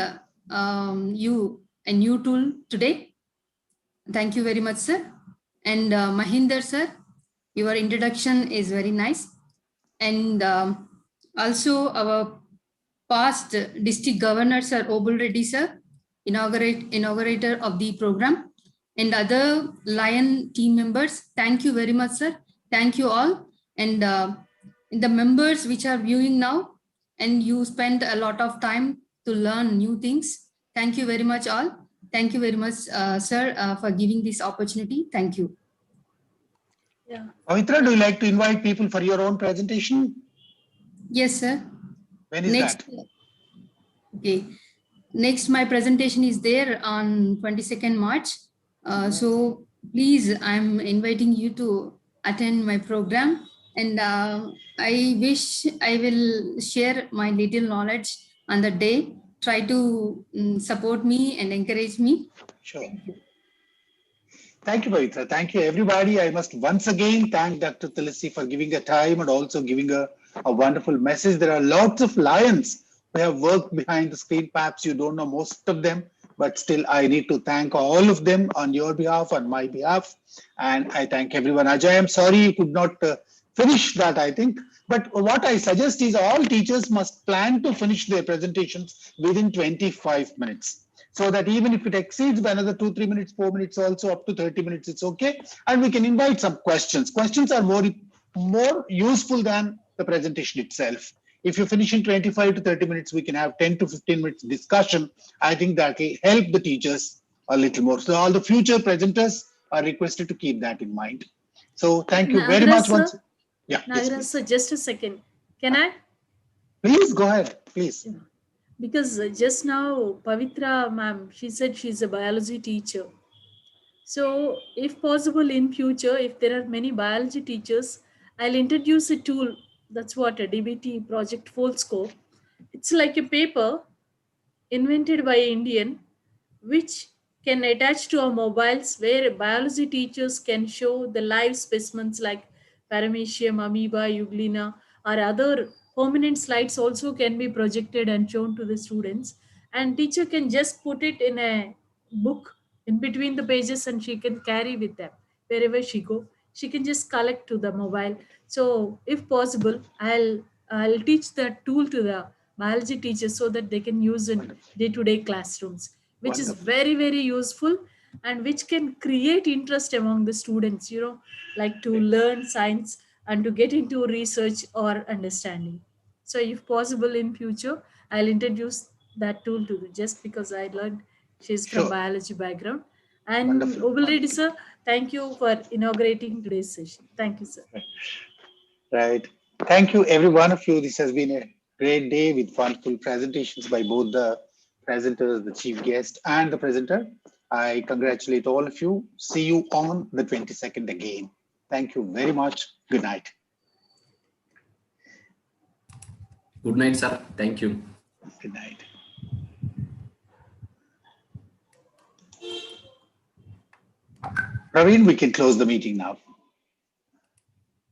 you a new tool today. Thank you very much, sir. And Mahinder sir, your introduction is very nice. And also our past district governor, sir, Obul Reddy sir, inaugurator of the program, and other Lion team members. Thank you very much, sir. Thank you all. And the members which are viewing now, and you spend a lot of time to learn new things. Thank you very much all. Thank you very much, sir, for giving this opportunity. Thank you. Yeah. Pavitra, do you like to invite people for your own presentation? Yes, sir. When is that? Okay. Next, my presentation is there on 22nd March. So please, I'm inviting you to attend my program. And I wish I will share my little knowledge on the day. Try to support me and encourage me. Sure. Thank you, Pavitra. Thank you, everybody. I must once again thank Dr. Tulasi for giving the time and also giving a wonderful message. There are lots of lions who have worked behind the screen. Perhaps you don't know most of them, but still I need to thank all of them on your behalf, on my behalf. And I thank everyone. Ajay, I'm sorry you could not finish that, I think. But what I suggest is all teachers must plan to finish their presentations within 25 minutes. So that even if it exceeds by another 2-3 minutes, 4 minutes, also up to 30 minutes, it's okay. And we can invite some questions. Questions are more useful than the presentation itself. If you finish in 25 to 30 minutes, we can have 10 to 15 minutes discussion. I think that will help the teachers a little more. So all the future presenters are requested to keep that in mind. So thank you very much. Once. Yeah. Nagaraj, sir, just a second. Can I? Please go ahead, please. Because just now, Pavitra ma'am, she said she's a biology teacher. So if possible in future, if there are many biology teachers, I'll introduce a tool. That's what a DBT project Foldscope. It's like a paper invented by an Indian, which can attach to our mobiles, where biology teachers can show the live specimens like Paramecium, amoeba, euglena, or other permanent slides also can be projected and shown to the students. And teacher can just put it in a book in between the pages, and she can carry with them wherever she go. She can just collect to the mobile. So if possible, I'll teach that tool to the biology teachers so that they can use in day-to-day classrooms, which is very, very useful, and which can create interest among the students, like to learn science and to get into research or understanding. So if possible in future, I'll introduce that tool to you, just because I learned she's from biology background. And Obul Reddy sir, thank you for inaugurating today's session. Thank you, sir. Right. Thank you, every one of you. This has been a great day with wonderful presentations by both the presenters, the chief guest, and the presenter. I congratulate all of you. See you on the 22nd again. Thank you very much. Good night. Good night, sir. Thank you. Good night. Praveen, we can close the meeting now.